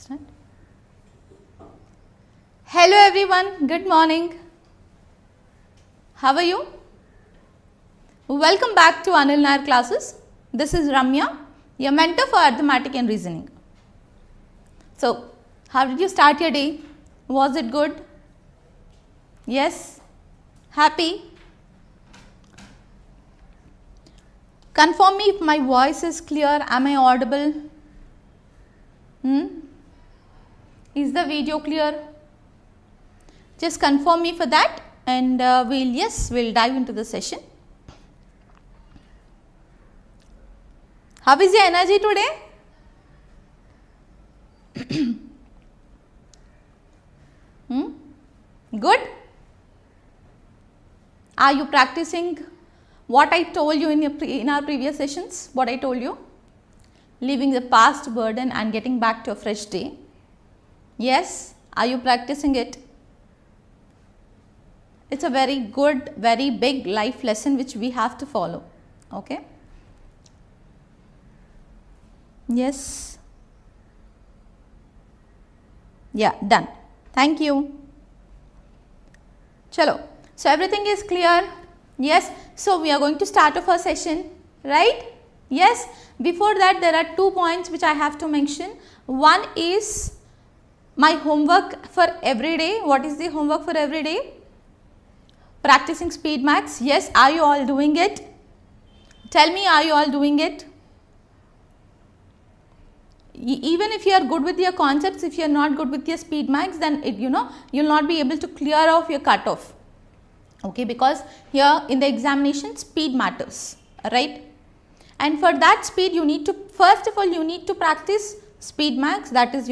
Start. Hello everyone, good morning. How are you? Welcome back to Anil Nair classes. This is Ramya, your mentor for Arithmetic and Reasoning. So, how did you start your day? Was it good? Yes? Happy? Confirm me if my voice is clear. Am I audible? Is the video clear? Just confirm me for that, and we'll dive into the session. How is your energy today? Good? Are you practicing what I told you in our previous sessions? What I told you? Leaving the past burden and getting back to a fresh day. Yes? Are you practicing it? It's a very good, very big life lesson which we have to follow. Okay? Yes? Yeah, done. Thank you. Chalo. So, everything is clear? Yes. So, we are going to start off our session, right? Yes. Before that, there are 2 points which I have to mention. One is my homework for every day. What is the homework for every day? Practicing speed maths. Yes. Are you all doing it? Tell me, are you all doing it? Even if you are good with your concepts, if you are not good with your speed maths, then you will not be able to clear off your cutoff. Okay, because here in the examination speed matters, right? And for that speed you need to, first of all you need to practice speed maths, that is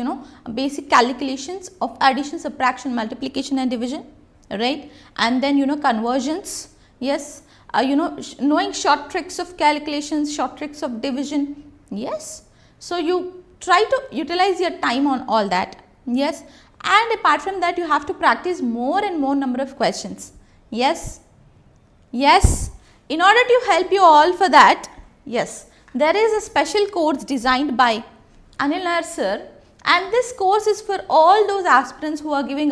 basic calculations of addition, subtraction, multiplication and division, right? And then conversions, yes, knowing short tricks of calculations, short tricks of division, yes. So you try to utilize your time on all that, yes. And apart from that you have to practice more and more number of questions. Yes, yes. In order to help you all for that, yes, there is a special course designed by Anil Nair sir, and this course is for all those aspirants who are giving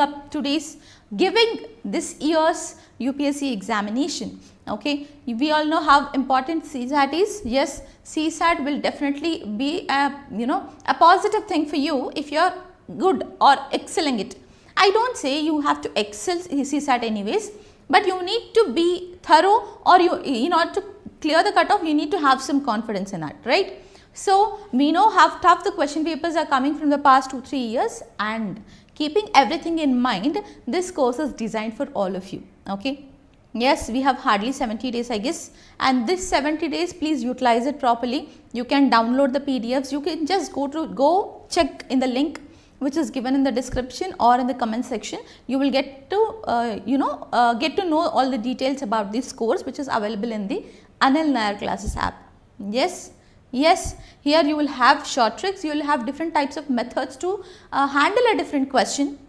this year's UPSC examination. Okay, we all know how important CSAT is. Yes, CSAT will definitely be a positive thing for you if you are good or excelling it. I don't say you have to excel CSAT anyways, but you need to be thorough, or in order to clear the cutoff you need to have some confidence in that, right? So, we know how tough the question papers are coming from the past 2-3 years, and keeping everything in mind, this course is designed for all of you. Okay? Yes, we have hardly 70 days I guess, and this 70 days please utilize it properly. You can download the PDFs, you can just go check in the link which is given in the description or in the comment section. You will get to know all the details about this course which is available in the Anil Nair classes app. Yes, yes, here you will have short tricks, you will have different types of methods to handle a different question,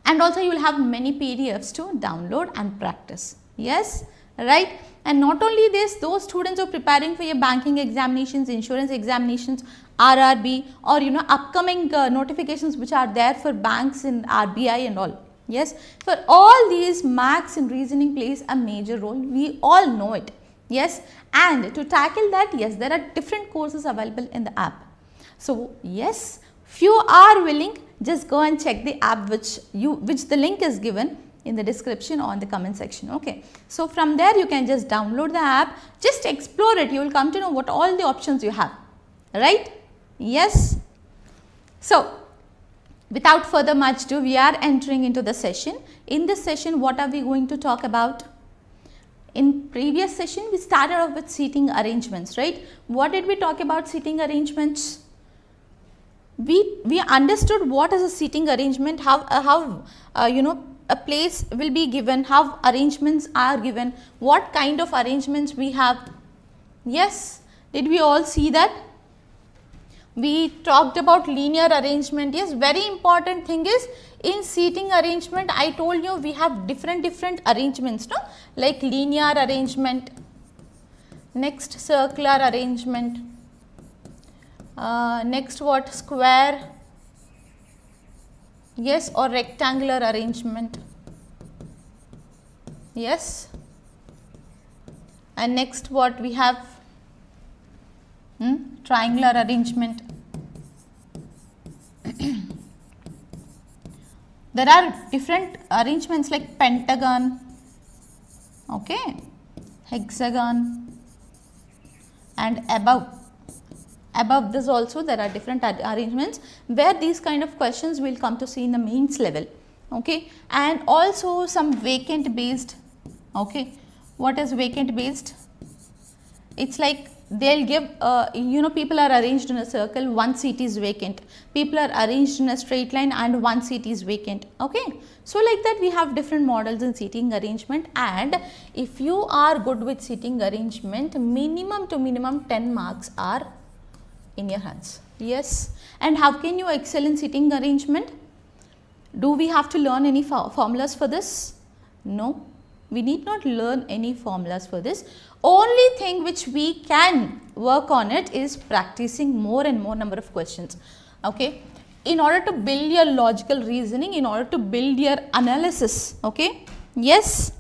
and also you will have many PDFs to download and practice. Yes, right. And not only this, those students who are preparing for your banking examinations, insurance examinations, RRB, or upcoming notifications which are there for banks and RBI and all. Yes, for all these maths and reasoning plays a major role. We all know it. Yes, and to tackle that, yes, there are different courses available in the app. So yes, few are willing, just go and check the app which the link is given in the description or in the comment section. Okay, so from there you can just download the app, just explore it, you will come to know what all the options you have, right? Yes. So without further much ado, we are entering into the session. In this session, what are we going to talk about? In previous session we started off with seating arrangements, right? What did we talk about seating arrangements? We understood what is a seating arrangement, how a place will be given, how arrangements are given, what kind of arrangements we have. Yes, did we all see that? We talked about linear arrangement. Yes, very important thing is in seating arrangement, I told you we have different arrangements, no? Like linear arrangement, next circular arrangement, next what, square, Yes, or rectangular arrangement. Yes. And next what we have? Triangular arrangement. There are different arrangements like pentagon, okay, hexagon, and above this also there are different arrangements where these kind of questions will come to see in the mains level, okay. And also some vacant based, okay. What is vacant based? It's like they'll give, people are arranged in a circle, one seat is vacant. People are arranged in a straight line and one seat is vacant, okay. So like that we have different models in seating arrangement, and if you are good with seating arrangement, minimum to minimum 10 marks are in your hands. Yes. And how can you excel in seating arrangement? Do we have to learn any formulas for this? No, we need not learn any formulas for this. Only thing which we can work on it is practicing more and more number of questions, okay, in order to build your logical reasoning, in order to build your analysis, okay. Yes.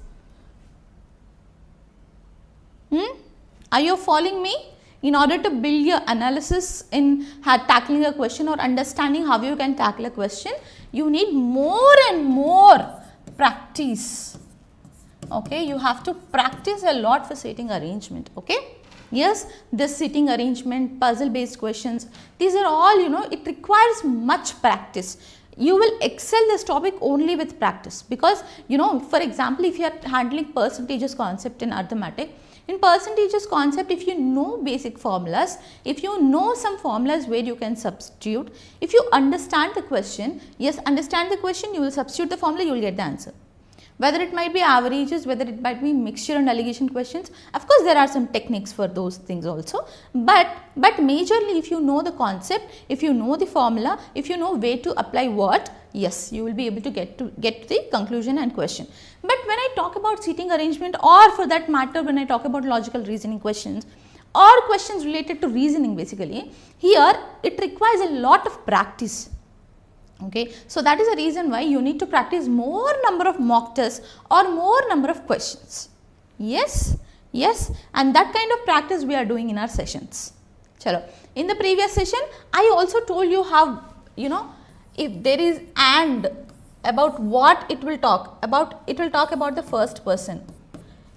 Are you following me? In order to build your analysis in tackling a question or understanding how you can tackle a question, you need more and more practice, okay. You have to practice a lot for seating arrangement, okay. Yes, this seating arrangement, puzzle based questions, these are all, it requires much practice. You will excel this topic only with practice, because for example, if you are handling percentages concept in arithmetic, in percentages concept, if you know basic formulas, if you know some formulas where you can substitute, if you understand the question, yes, understand the question, you will substitute the formula, you will get the answer. Whether it might be averages, whether it might be mixture and allegation questions, of course there are some techniques for those things also, but majorly if you know the concept, if you know the formula, if you know where to apply what, yes, you will be able to get to the conclusion and question. But when I talk about seating arrangement, or for that matter when I talk about logical reasoning questions or questions related to reasoning, basically here it requires a lot of practice, okay. So that is the reason why you need to practice more number of mock tests or more number of questions. Yes, yes, and that kind of practice we are doing in our sessions. Chalo. In the previous session I also told you how, if there is and, about what it will talk about, it will talk about the first person.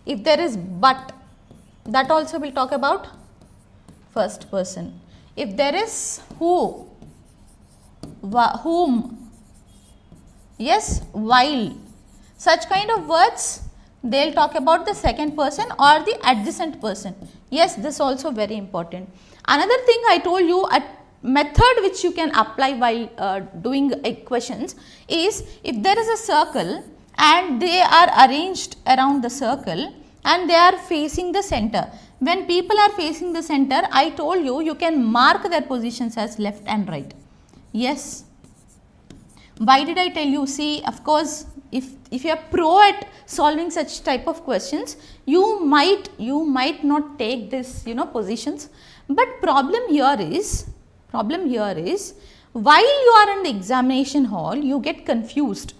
If there is but, that also will talk about first person. If there is who, whom, yes, while, such kind of words, they will talk about the second person or the adjacent person. Yes, this also very important. Another thing I told you, a method which you can apply while doing questions is, if there is a circle and they are arranged around the circle and they are facing the center. When people are facing the center, I told you, you can mark their positions as left and right. Yes. Why did I tell you? See, of course, if you are pro at solving such type of questions, you might not take this, positions. But problem here is, while you are in the examination hall, you get confused.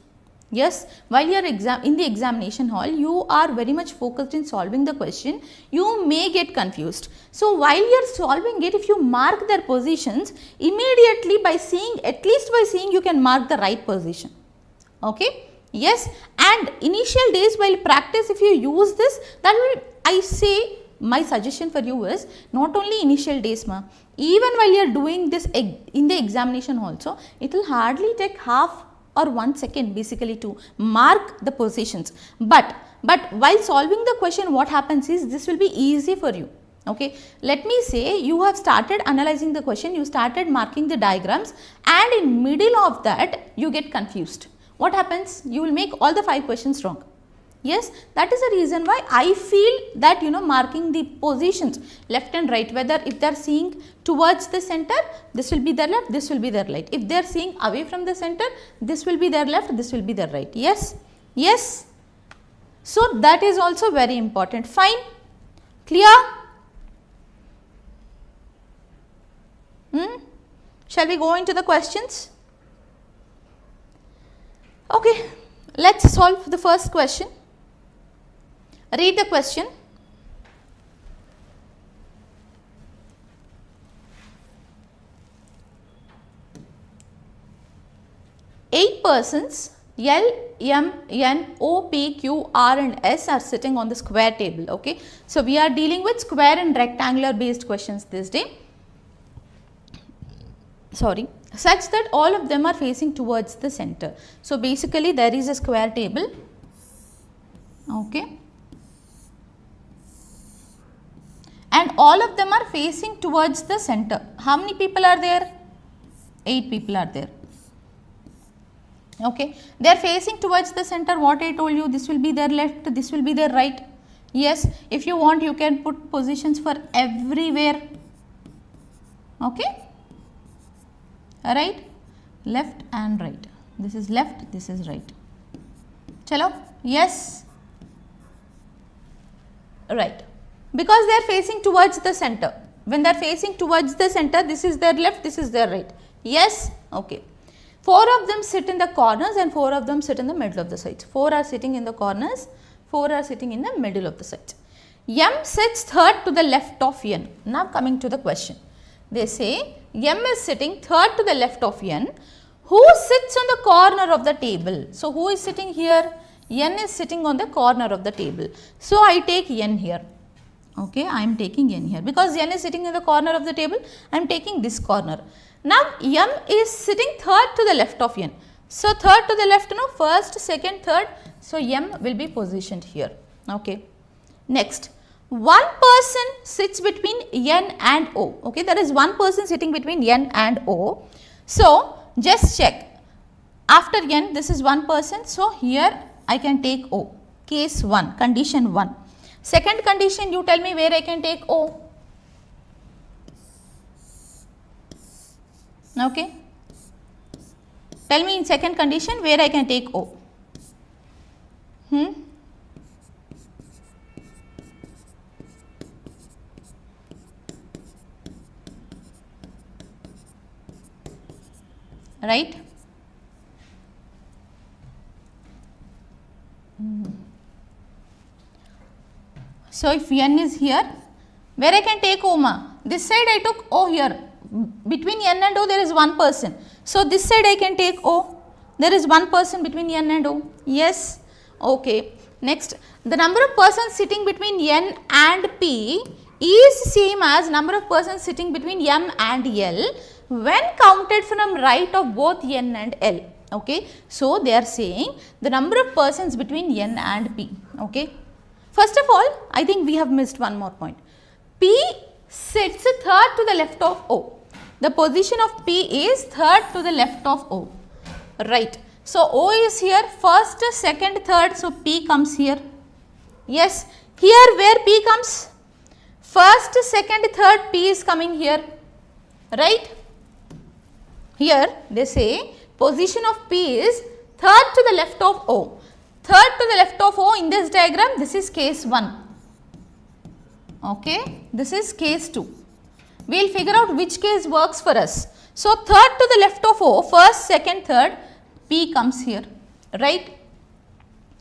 Yes, while you are in the examination hall, you are very much focused in solving the question, you may get confused. So while you are solving it, if you mark their positions, immediately by seeing, at least by seeing, you can mark the right position. Okay. Yes, and initial days while practice, if you use this, that will, I say, my suggestion for you is, not only initial days, even while you are doing this in the examination also, it will hardly take half or 1 second basically to mark the positions. But while solving the question, what happens is, this will be easy for you. Okay, let me say you have started analyzing the question, you started marking the diagrams, and in middle of that you get confused. What happens? You will make all the 5 questions wrong. Yes, that is the reason why I feel that, marking the positions left and right, whether if they are seeing towards the center, this will be their left, this will be their right. If they are seeing away from the center, this will be their left, this will be their right. Yes, yes. So that is also very important. Fine, clear? Shall we go into the questions? Okay, let's solve the first question. Read the question. Eight persons L, M, N, O, P, Q, R and S are sitting on the square table. Okay. So, we are dealing with square and rectangular based questions this day. Sorry, such that all of them are facing towards the center. So, basically there is a square table. Okay. And all of them are facing towards the center. How many people are there? 8 people are there. Okay. They are facing towards the center. What I told you, this will be their left, this will be their right. Yes, if you want you can put positions for everywhere. Okay. Right, left and right. This is left, this is right. Chalo, yes, right. Because they are facing towards the center. When they are facing towards the center, this is their left, this is their right. Yes, okay. 4 of them sit in the corners and 4 of them sit in the middle of the sides. 4 are sitting in the corners, 4 are sitting in the middle of the sides. M sits third to the left of N. Now coming to the question. They say M is sitting third to the left of N. Who sits on the corner of the table? So, who is sitting here? N is sitting on the corner of the table. So, I take N here. Okay, I am taking N here because N is sitting in the corner of the table. I am taking this corner. Now, M is sitting third to the left of N. So, third to the left, no, first, second, third. So, M will be positioned here. Okay. Next. One person sits between N and O. Okay, there is one person sitting between N and O. So, just check. After N, this is one person. So, here I can take O. Case 1, condition 1. Second condition, you tell me where I can take O. Okay. Tell me in second condition where I can take O. Right. So, if N is here, where I can take O ma? This side I took O here. Between N and O there is one person. So, this side I can take O. There is one person between N and O. Yes. Okay. Next, the number of persons sitting between N and P is same as number of persons sitting between M and L when counted from right of both N and L. Okay. So, they are saying the number of persons between N and P. Okay. First of all, I think we have missed one more point. P sits third to the left of O. The position of P is third to the left of O. Right. So, O is here first, second, third. So, P comes here. Yes. Here where P comes? First, second, third, P is coming here. Right. Here they say position of P is third to the left of O. Third to the left of O in this diagram, this is case 1. Okay. This is case 2. We will figure out which case works for us. So, third to the left of O, first, second, third, P comes here. Right.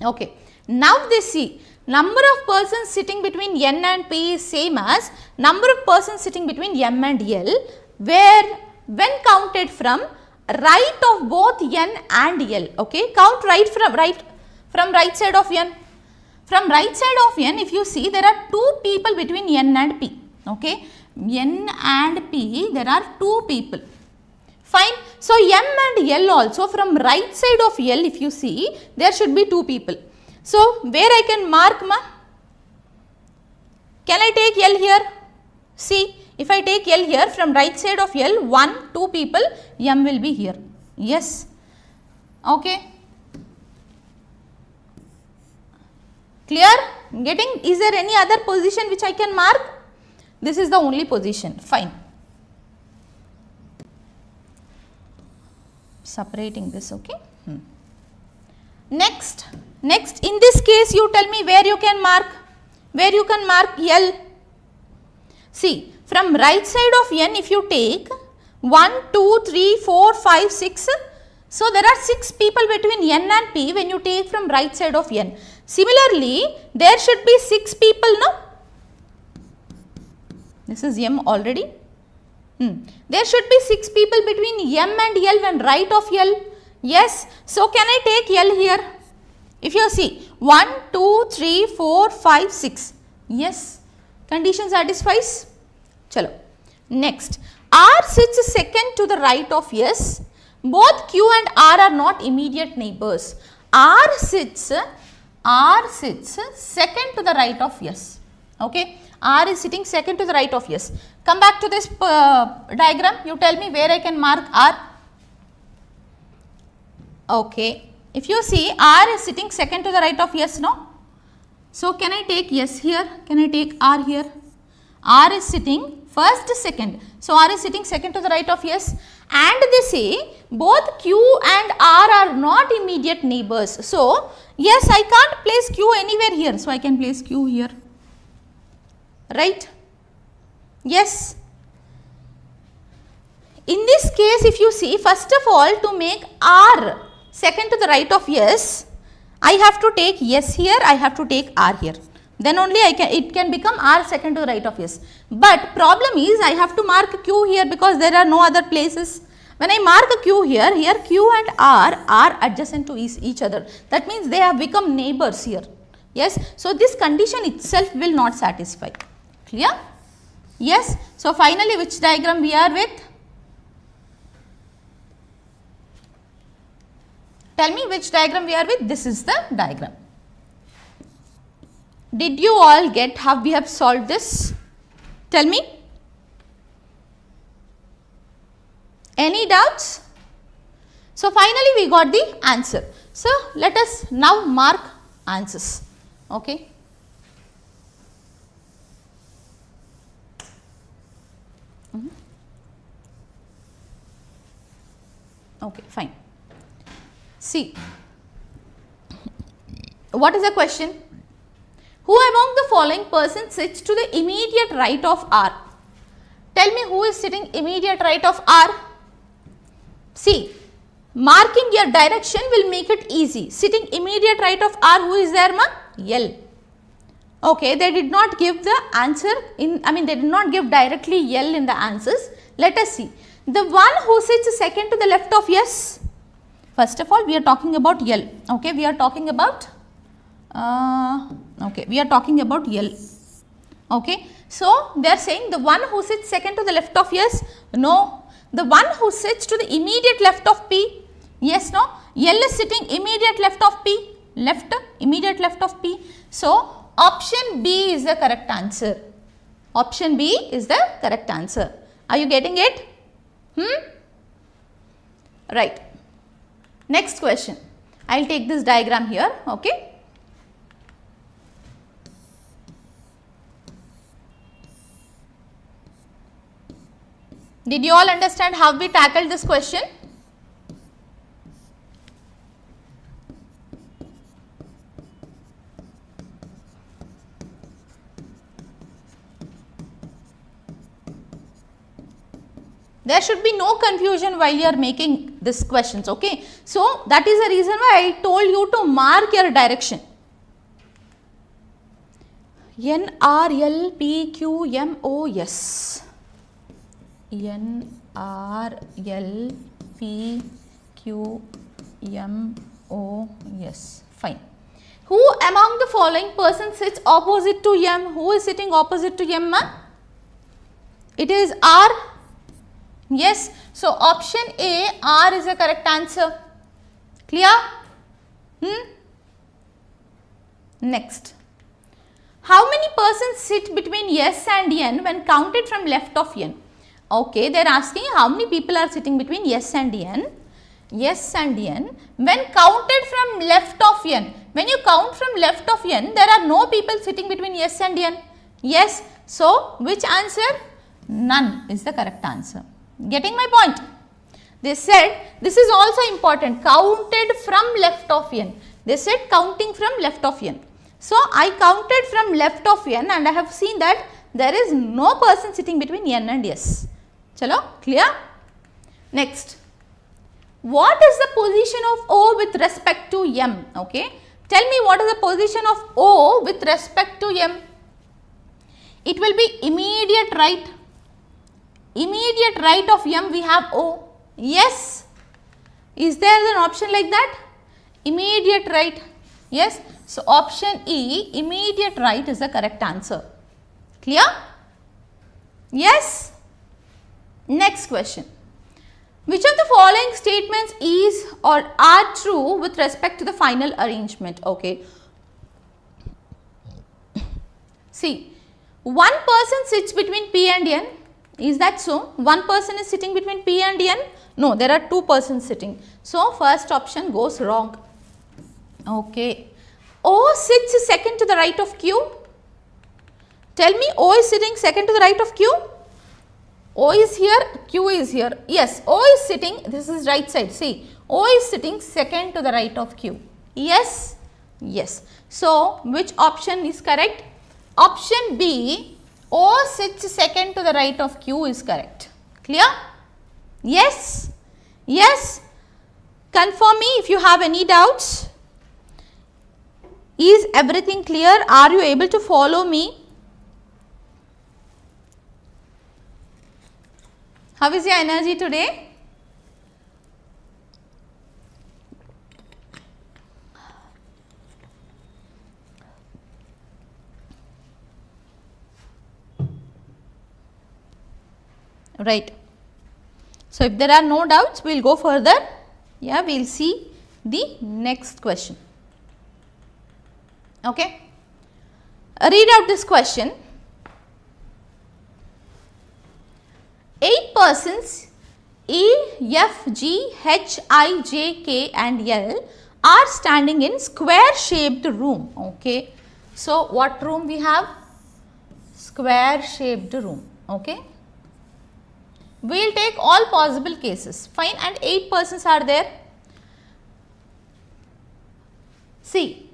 Okay. Now, they see number of persons sitting between N and P is same as number of persons sitting between M and L, where when counted from right of both N and L. Okay. Count right from right side of N. From right side of N, if you see, there are 2 people between N and P. Okay. N and P, there are 2 people. Fine. So, M and L also from right side of L, if you see, there should be 2 people. So, where I can mark ma? Can I take L here? See, if I take L here from right side of L, 1, 2 people, M will be here. Yes. Okay. Clear? Getting, is there any other position which I can mark? This is the only position. Fine. Separating this, okay. Next, in this case, you tell me where you can mark. Where you can mark L. See, from right side of N, if you take 1, 2, 3, 4, 5, 6, So, there are 6 people between n and p when you take from right side of n. Similarly, there should be 6 people, no? This is m already. There should be 6 people between m and l when right of l. Yes. So, can I take l here? If you see 1, 2, 3, 4, 5, 6. Yes. Condition satisfies. Chalo. Next. R sits second to the right of S. Both Q and R are not immediate neighbors. R sits second to the right of S. Okay. R is sitting second to the right of S. Come back to this diagram. You tell me where I can mark R. Okay. If you see, R is sitting second to the right of S, no? So, can I take S here? Can I take R here? R is sitting first, second. So, R is sitting second to the right of S, and they say both Q and R are not immediate neighbors. So, yes, I can't place Q anywhere here. So, I can place Q here. Right? Yes. In this case, if you see, first of all, to make R second to the right of S, I have to take S here, I have to take R here. Then only it can become R second to the right of S. But problem is I have to mark Q here because there are no other places. When I mark a Q here, Q and R are adjacent to each other. That means they have become neighbors here. Yes. So, this condition itself will not satisfy. Clear? Yes. So, finally, which diagram we are with? Tell me which diagram we are with. This is the diagram. Did you all get how we have solved this? Tell me. Any doubts? So, finally, we got the answer. So, let us now mark answers. Okay. Okay, fine. See, what is the question? Who among the following persons sits to the immediate right of R? Tell me who is sitting immediate right of R? See, marking your direction will make it easy. Sitting immediate right of R, who is there, ma? L. Okay, they did not give the answer they did not give directly L in the answers. Let us see. The one who sits second to the left of S. First of all, we are talking about L. Okay, we are talking about L. Okay, so they are saying the one who sits second to the left of S. No, the one who sits to the immediate left of P. Yes, no. L is sitting immediate left of P. Immediate left of P. So, option B is the correct answer. Option B is the correct answer. Are you getting it? Right. Next question. I will take this diagram here. Okay. Did you all understand how we tackled this question? There should be no confusion while you are making these questions, okay. So, that is the reason why I told you to mark your direction. N, R, L, P, Q, M, O, S. N, R, L, P, Q, M, O, S. Fine. Who among the following persons sits opposite to M? Who is sitting opposite to M? It is R. Yes. So, option A, R is the correct answer. Clear? Next. How many persons sit between S and N when counted from left of N? Okay, they are asking how many people are sitting between S and N. S and N when counted from left of N. When you count from left of N, there are no people sitting between S and N. Yes. So, which answer? None is the correct answer. Getting my point? They said this is also important, counted from left of N. They said counting from left of N. So, I counted from left of N and I have seen that there is no person sitting between N and S. Chalo, clear? Next. What is the position of O with respect to M? Okay. Tell me what is the position of O with respect to M? It will be immediate right. Immediate right of M we have O. Yes. Is there an option like that? Immediate right. Yes. So, option E, immediate right is the correct answer. Clear? Yes. Next question. Which of the following statements is or are true with respect to the final arrangement? Okay. See, one person sits between P and N. Is that so? One person is sitting between P and N? No, there are two persons sitting. So, first option goes wrong. Okay. O sits second to the right of Q. Tell me, O is sitting second to the right of Q. O is here, Q is here. Yes, O is sitting, this is right side. See, O is sitting second to the right of Q. Yes, yes. So, which option is correct? Option B, O sits second to the right of Q is correct. Clear? Yes, yes. Confirm me if you have any doubts. Is everything clear? Are you able to follow me? How is your energy today? Right. So, if there are no doubts, we will go further. Yeah, we will see the next question. Okay. Read out this question. 8 persons E, F, G, H, I, J, K and L are standing in square shaped room. Okay. So, what room we have? Square shaped room. Okay. We will take all possible cases. Fine, and 8 persons are there. See,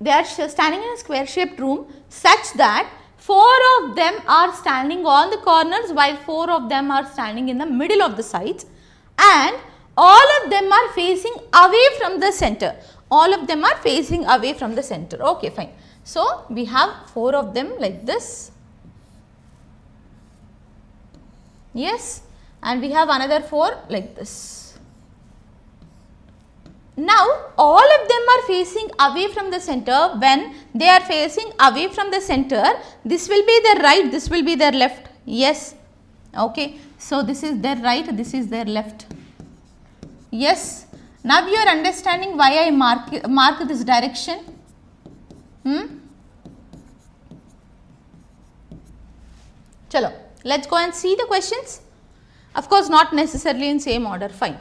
they are standing in a square shaped room such that 4 of them are standing on the corners while 4 of them are standing in the middle of the sides, and all of them are facing away from the center. All of them are facing away from the center. Okay, fine. So, we have 4 of them like this. Yes, and we have another 4 like this. Now, all of them are facing away from the center. When they are facing away from the center, this will be their right, this will be their left. Yes. Okay. So, this is their right, this is their left. Yes. Now, you are understanding why I mark this direction. Chalo, let's go and see the questions. Of course, not necessarily in same order. Fine.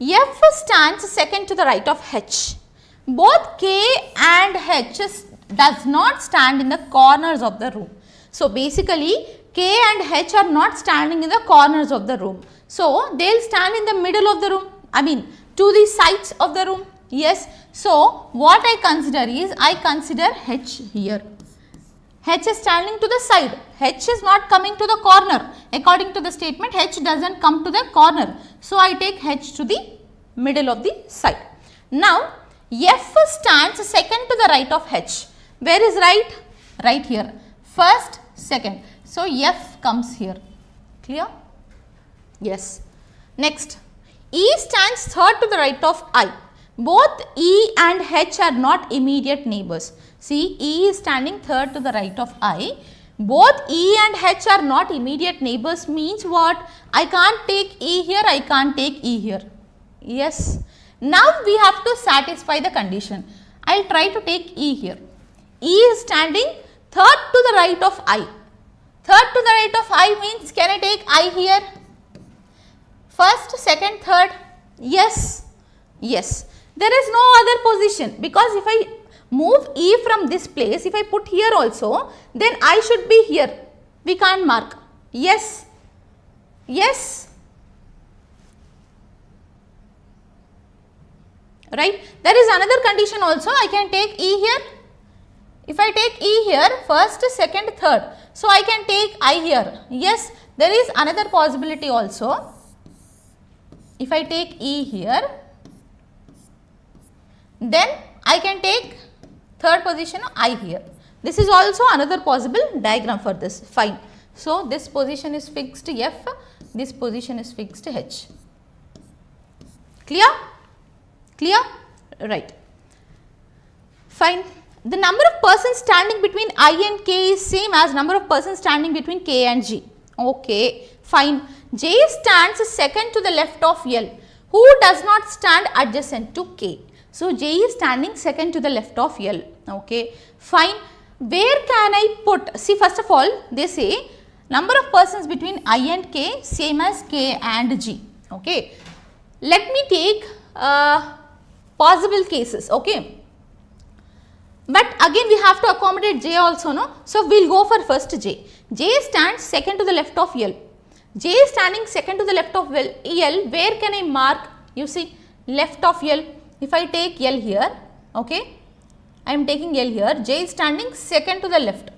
F stands second to the right of H. Both K and H does not stand in the corners of the room. So, basically K and H are not standing in the corners of the room. So, they will stand in the middle of the room, I mean to the sides of the room. Yes. So, what I consider is, I consider H here. H is standing to the side. H is not coming to the corner. According to the statement, H does not come to the corner. So, I take H to the middle of the side. Now, F stands second to the right of H. Where is right? Right here. First, second. So, F comes here. Clear? Yes. Next, E stands third to the right of I. Both E and H are not immediate neighbors. See, E is standing third to the right of I. Both E and H are not immediate neighbors means what? I can't take E here, I can't take E here. Yes. Now, we have to satisfy the condition. I will try to take E here. E is standing third to the right of I. Third to the right of I means, can I take I here? First, second, third. Yes. Yes. There is no other position, because if I move E from this place, if I put here also, then I should be here. We can't mark. Yes. Yes. Right. There is another condition also. I can take E here. If I take E here, first, second, third. So, I can take I here. Yes. There is another possibility also. if I take E here, then I can take third position I here. This is also another possible diagram for this. Fine. So, this position is fixed F, this position is fixed H. Clear? Clear? Right. Fine. The number of persons standing between I and K is same as number of persons standing between K and G. Okay. Fine. J stands second to the left of L. Who does not stand adjacent to K? So, J is standing second to the left of L. Okay. Fine. Where can I put? See, first of all, they say number of persons between I and K same as K and G. Okay. Let me take possible cases. Okay. But again we have to accommodate J also, no. So, we will go for first J. J stands second to the left of L. J is standing second to the left of L. Where can I mark? You see, left of L. If I take L here, okay, I am taking L here. J is standing second to the left.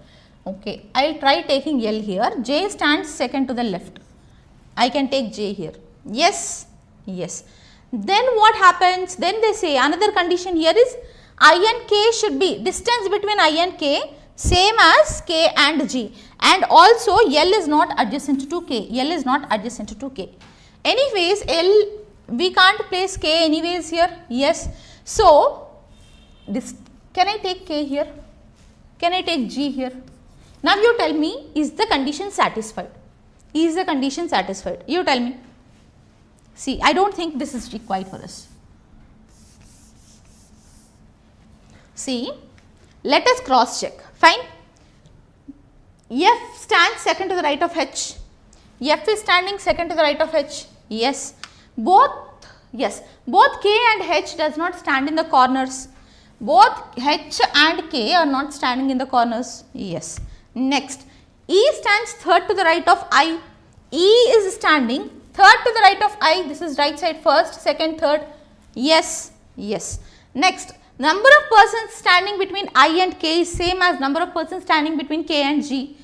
Okay, I will try taking L here. J stands second to the left. I can take J here. Yes, yes. Then what happens? Then they say another condition here is I and K should be, distance between I and K same as K and G, and also L is not adjacent to K. L is not adjacent to K. Anyways, L, we can't place K anyways here. Yes. So, this, can I take K here? Can I take G here? Now you tell me, is the condition satisfied? Is the condition satisfied? You tell me. See, I don't think this is required for us. See, let us cross check. Fine. F stands second to the right of H. F is standing second to the right of H. Yes. Both K and H does not stand in the corners. Both H and K are not standing in the corners. Yes. Next, E stands third to the right of I. E is standing third to the right of I. This is right side first, second, third. Yes. Yes. Next, number of persons standing between I and K is same as number of persons standing between K and G.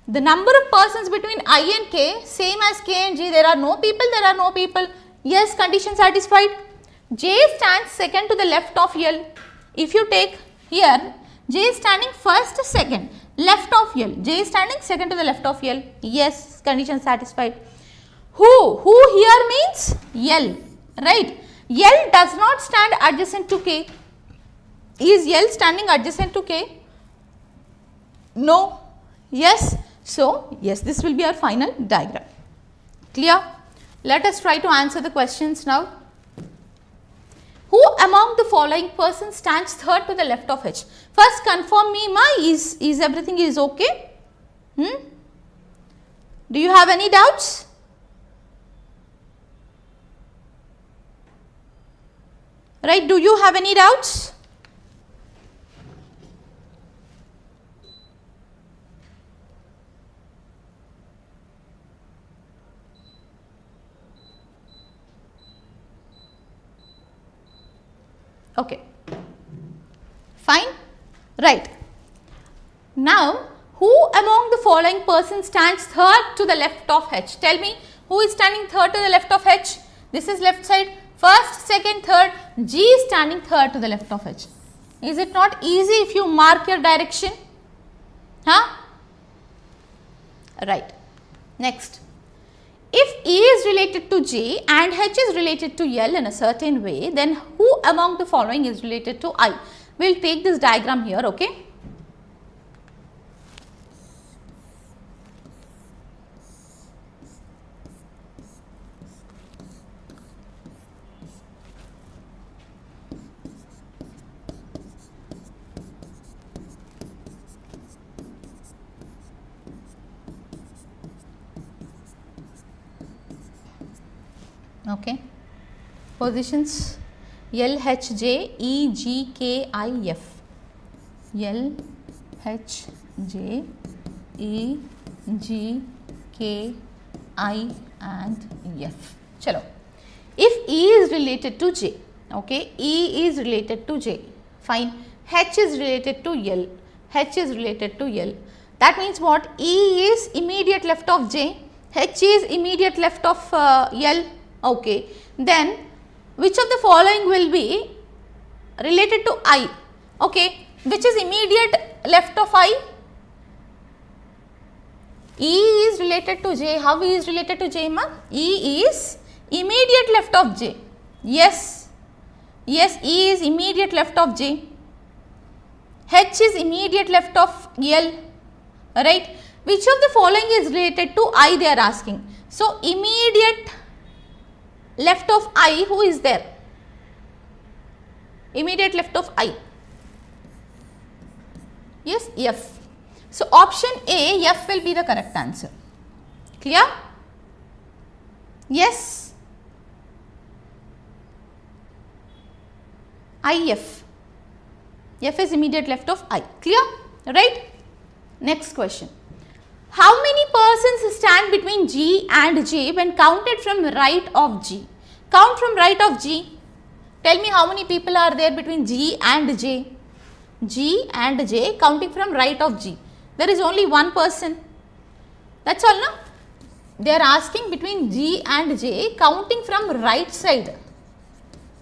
The number of persons between I and K same as K and G. There are no people, there are no people. Yes, condition satisfied. J stands second to the left of L. If you take here, J is standing first, second, left of L. J is standing second to the left of L. Yes, condition satisfied. Who here means L, right? L does not stand adjacent to K. Is L standing adjacent to K? No. Yes. So, yes, this will be our final diagram. Clear? Let us try to answer the questions now. Who among the following persons stands third to the left of H? First confirm me, ma, is everything is okay? Do you have any doubts? Right, do you have any doubts? Okay, fine, right. Now, who among the following persons stands third to the left of H? Tell me, who is standing third to the left of H? This is left side, first, second, third. G is standing third to the left of H. Is it not easy if you mark your direction? Huh? Right. Next. If E is related to J and H is related to L in a certain way, then who among the following is related to I? We will take this diagram here, okay? Okay, positions L, H, J, E, G, K, I, F. L, H, J, E, G, K, I and F. Chalo. If E is related to J, okay, E is related to J, fine. H is related to L, H is related to L. That means what? E is immediate left of J, H is immediate left of L. Okay, then which of the following will be related to I? Okay, which is immediate left of I? E is related to J. How E is related to J, ma? E is immediate left of J. Yes, yes, E is immediate left of J. H is immediate left of L, right? Which of the following is related to I, they are asking. So, immediate left of I, who is there? Immediate left of I. Yes, F. So, option A, F will be the correct answer. Clear? Yes. IF. F is immediate left of I. Clear? Right? Next question. How many persons stand between G and J when counted from right of G? Count from right of G. Tell me how many people are there between G and J. G and J counting from right of G. There is only one person. That's all, no? They are asking between G and J counting from right side.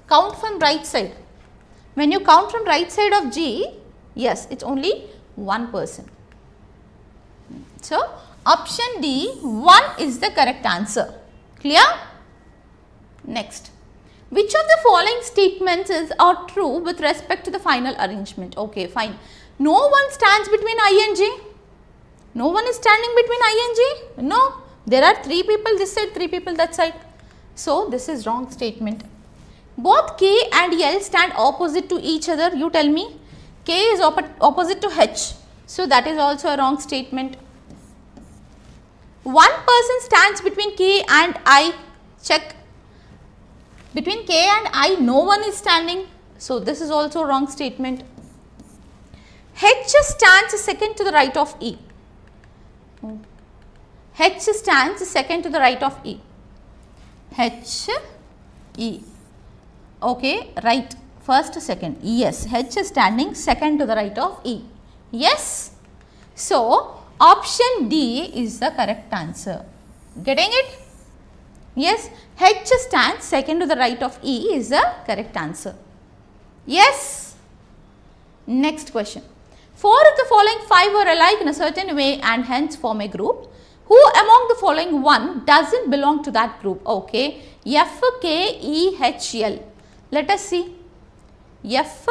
Count from right side. When you count from right side of G, yes, it's only one person. So, option D, 1 is the correct answer. Clear? Next. Which of the following statements are true with respect to the final arrangement? Okay, fine. No one stands between I and J. No one is standing between I and J. No. There are 3 people this side, 3 people that side. So, this is wrong statement. Both K and L stand opposite to each other. You tell me. K is opposite to H. So, that is also a wrong statement. One person stands between K and I. Check. Between K and I, no one is standing. So, this is also a wrong statement. H stands second to the right of E. H stands second to the right of E. H, E. Okay, right. First, second. Yes, H is standing second to the right of E. Yes. So, option D is the correct answer. Getting it? Yes, H stands second to the right of E is the correct answer. Yes. Next question. 4 of the following 5 are alike in a certain way and hence form a group. Who among the following one doesn't belong to that group? Okay, F, K, E, H, L. Let us see. F,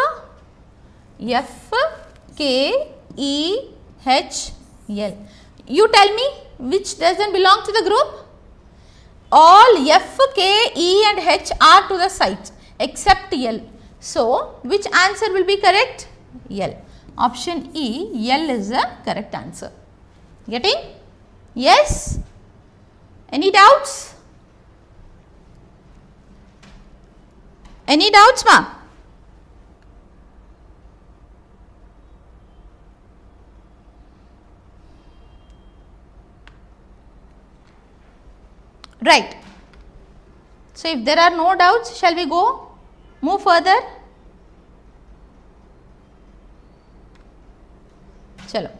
K, E, H, L. You tell me which doesn't belong to the group? All F, K, E and H are to the sides except L. So, which answer will be correct? L. Option E, L is the correct answer. Getting? Yes? Any doubts? Any doubts, ma? Right. So, if there are no doubts, shall we go? Move further? Chalo.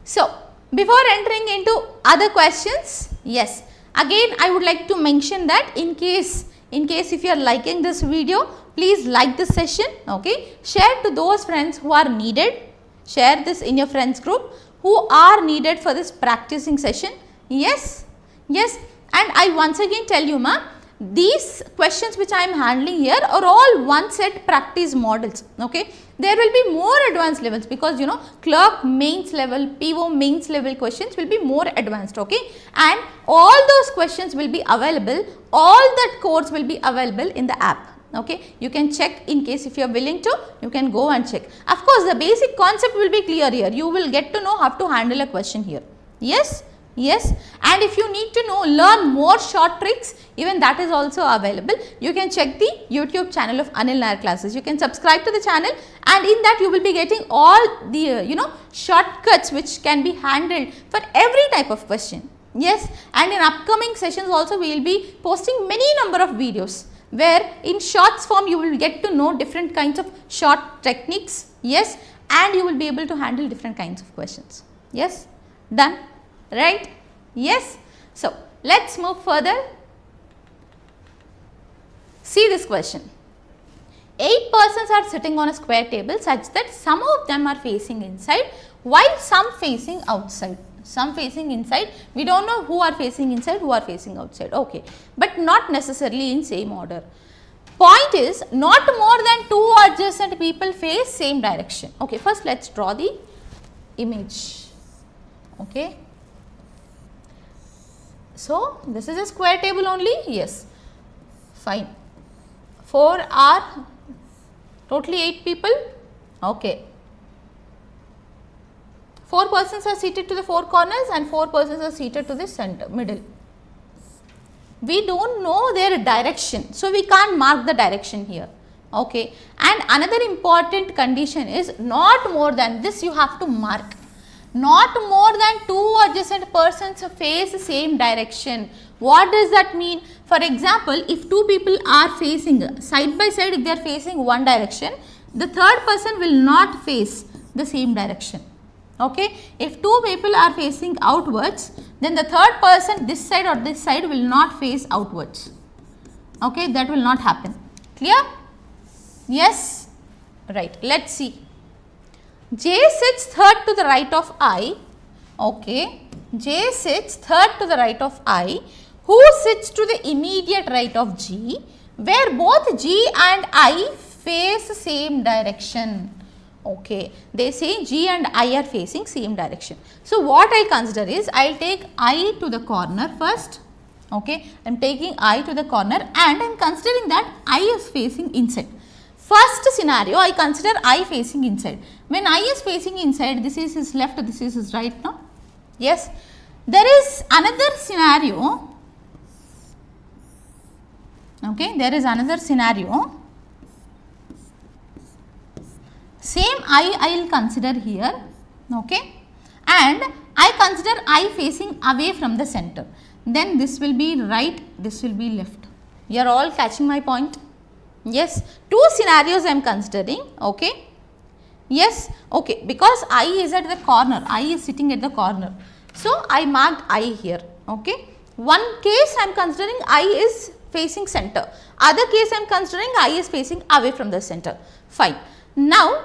So, before entering into other questions, yes, again I would like to mention that in case if you are liking this video, please like this session, okay, share to those friends who are needed, share this in your friends group who are needed for this practicing session. Yes, yes, and I once again tell you, ma, these questions which I am handling here are all one set practice models, okay. There will be more advanced levels because you know clerk mains level, PO mains level questions will be more advanced, okay, and all those questions will be available, all that course will be available in the app, okay. You can check in case if you are willing to, you can go and check. Of course, the basic concept will be clear here, you will get to know how to handle a question here. Yes. Yes, and if you need to know, learn more short tricks, even that is also available. You can check the YouTube channel of Anil Nair classes. You can subscribe to the channel and in that you will be getting all the shortcuts which can be handled for every type of question. Yes, and in upcoming sessions also we will be posting many number of videos where in shorts form you will get to know different kinds of short techniques. Yes, and you will be able to handle different kinds of questions. Yes, done. Right? Yes. So, let us move further. See this question. 8 persons are sitting on a square table such that some of them are facing inside while some facing outside. Some facing inside, we do not know who are facing inside, who are facing outside, okay, but not necessarily in same order. Point is, not more than 2 adjacent people face same direction. Okay, first let us draw the image. Okay. So, this is a square table only, yes, fine. 4 are totally 8 people, okay. 4 persons are seated to the 4 corners and 4 persons are seated to the center, middle. We do not know their direction, so we can't mark the direction here, okay. And another important condition is not more than this, you have to mark. Not more than 2 adjacent persons face the same direction. What does that mean? For example, if 2 people are facing side by side, if they are facing one direction, the third person will not face the same direction. Okay. If 2 people are facing outwards, then the third person this side or this side will not face outwards. Okay, that will not happen. Clear? Yes? Right. Let us see. J sits third to the right of I. Okay. J sits third to the right of I. Who sits to the immediate right of G, where both G and I face same direction. Okay, they say G and I are facing same direction. So, what I consider is, I will take I to the corner first, okay, I am taking I to the corner and I am considering that I is facing inside. First scenario, I consider I facing inside. When I is facing inside, this is his left, this is his right, no? Yes. There is another scenario, okay, there is another scenario. Same I will consider here, okay, and I consider I facing away from the center. Then this will be right, this will be left. You are all catching my point? Yes, 2 scenarios I am considering, okay. Yes, okay, because I is at the corner, I is sitting at the corner. So, I marked I here, okay. One case I am considering I is facing center, other case I am considering I is facing away from the center, fine. Now,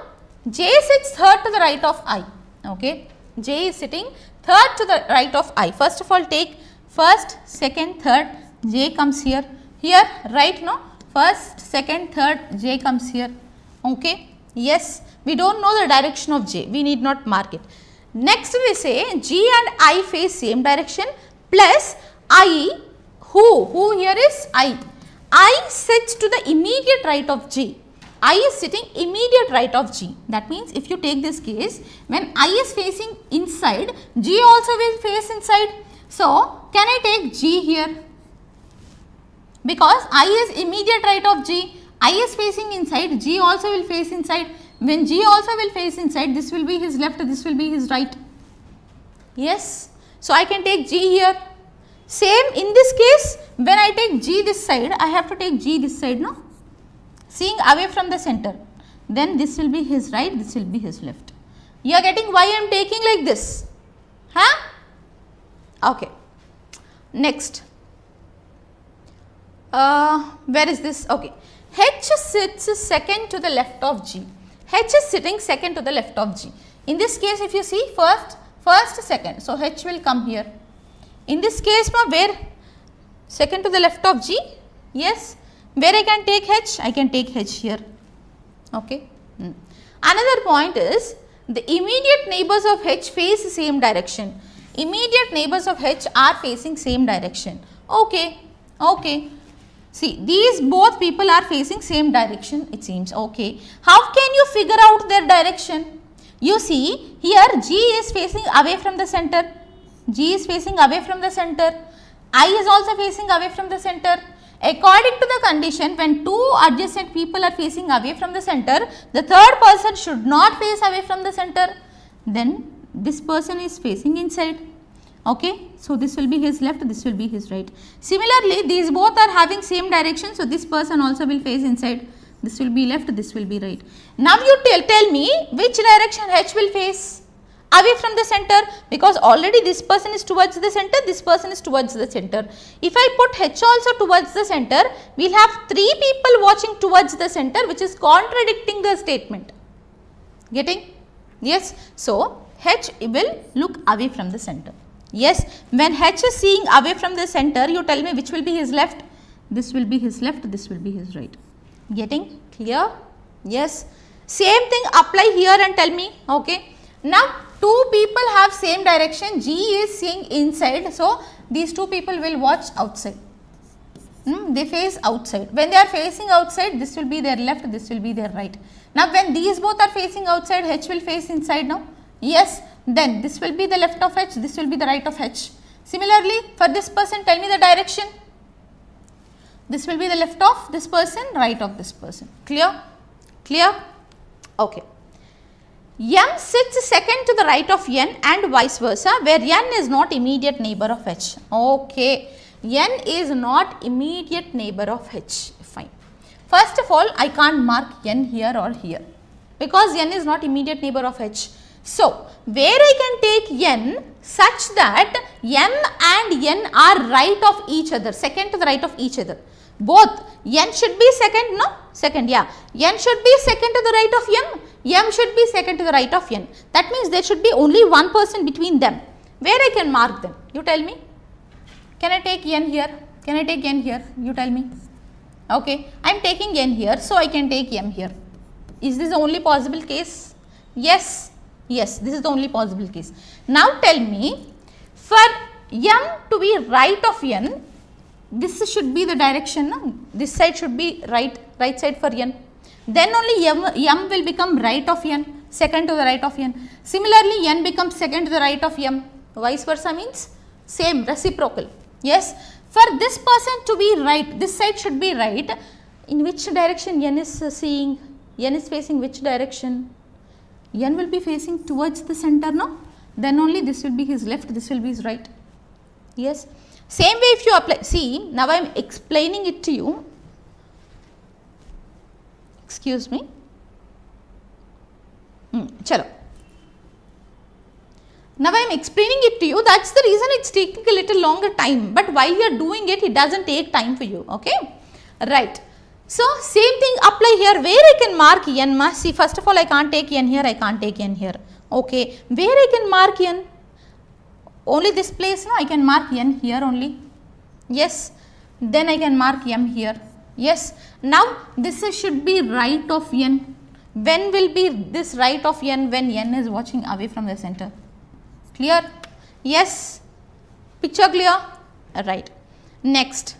J sits third to the right of I, okay. J is sitting third to the right of I. First of all, take first, second, third, J comes here, right, no? First, second, third, J comes here, okay. Yes, we do not know the direction of J, we need not mark it. Next we say G and I face same direction plus I, who here is I sits to the immediate right of G. I is sitting immediate right of G. That means, if you take this case, when I is facing inside, G also will face inside. So, can I take G here? Because I is immediate right of G, I is facing inside, G also will face inside. When G also will face inside, this will be his left, this will be his right. Yes. So, I can take G here. Same in this case, when I take G this side, I have to take G this side, no? Seeing away from the center, then this will be his right, this will be his left. You are getting why I am taking like this, huh? Okay. Next, where is this? Okay, H sits second to the left of G. H is sitting second to the left of G. In this case, if you see first, second, so H will come here. In this case, where second to the left of G, yes. Where I can take H? I can take H here, okay. Another point is, the immediate neighbors of H face same direction. Immediate neighbors of H are facing same direction, okay, okay. See, these both people are facing same direction, it seems, okay. How can you figure out their direction? You see, here G is facing away from the center, G is facing away from the center, I is also facing away from the center. According to the condition, when 2 adjacent people are facing away from the center, the third person should not face away from the center. Then this person is facing inside, okay. So, this will be his left, this will be his right. Similarly, these both are having same direction, so this person also will face inside. This will be left, this will be right. Now, you tell me which direction H will face. away from the center, because already this person is towards the center, this person is towards the center. If I put H also towards the center, we will have 3 people watching towards the center, which is contradicting the statement. Getting? Yes. So, H will look away from the center. Yes. When H is seeing away from the center, you tell me which will be his left? This will be his left, this will be his right. Getting clear? Yes. Same thing apply here and tell me. Okay. Now, 2 people have same direction, G is seeing inside, so these 2 people will watch outside. They face outside. When they are facing outside, this will be their left, this will be their right. Now, when these both are facing outside, H will face inside now. Yes, then this will be the left of H, this will be the right of H. Similarly, for this person, tell me the direction. This will be the left of this person, right of this person. Clear? Clear? Okay. M sits second to the right of N and vice versa, where N is not immediate neighbor of H. Okay. N is not immediate neighbor of H. Fine. First of all, I can't mark N here or here, because N is not immediate neighbor of H. So, where I can take N such that M and N are right of each other, second to the right of each other. Both N should be second, no? Second, yeah. N should be second to the right of M, M should be second to the right of N. That means there should be only one person between them. Where I can mark them? You tell me. Can I take N here? Can I take N here? You tell me. Okay. I am taking N here, so I can take M here. Is this the only possible case? Yes. Yes, this is the only possible case. Now tell me, for M to be right of N, this should be the direction, no? This side should be right side for N. Then only M will become right of N, second to the right of N. Similarly, N becomes second to the right of M. Vice versa means same, reciprocal. Yes. For this person to be right, this side should be right. In which direction N is seeing? N is facing which direction? N will be facing towards the center, no? Then only this will be his left, this will be his right. Yes. Same way if you apply, see, now I am explaining it to you. Excuse me. Chalo. Now I am explaining it to you, that's the reason it's taking a little longer time, but while you are doing it, it doesn't take time for you, okay? Right. So, same thing apply here, where I can mark N, see first of all I can't take N here, I can't take N here, okay. Where I can mark N? Only this place, no, I can mark N here only, yes. Then I can mark M here, yes. Now, this should be right of N. When will be this right of N? When N is watching away from the center. Clear? Yes. Picture clear? Right. Next.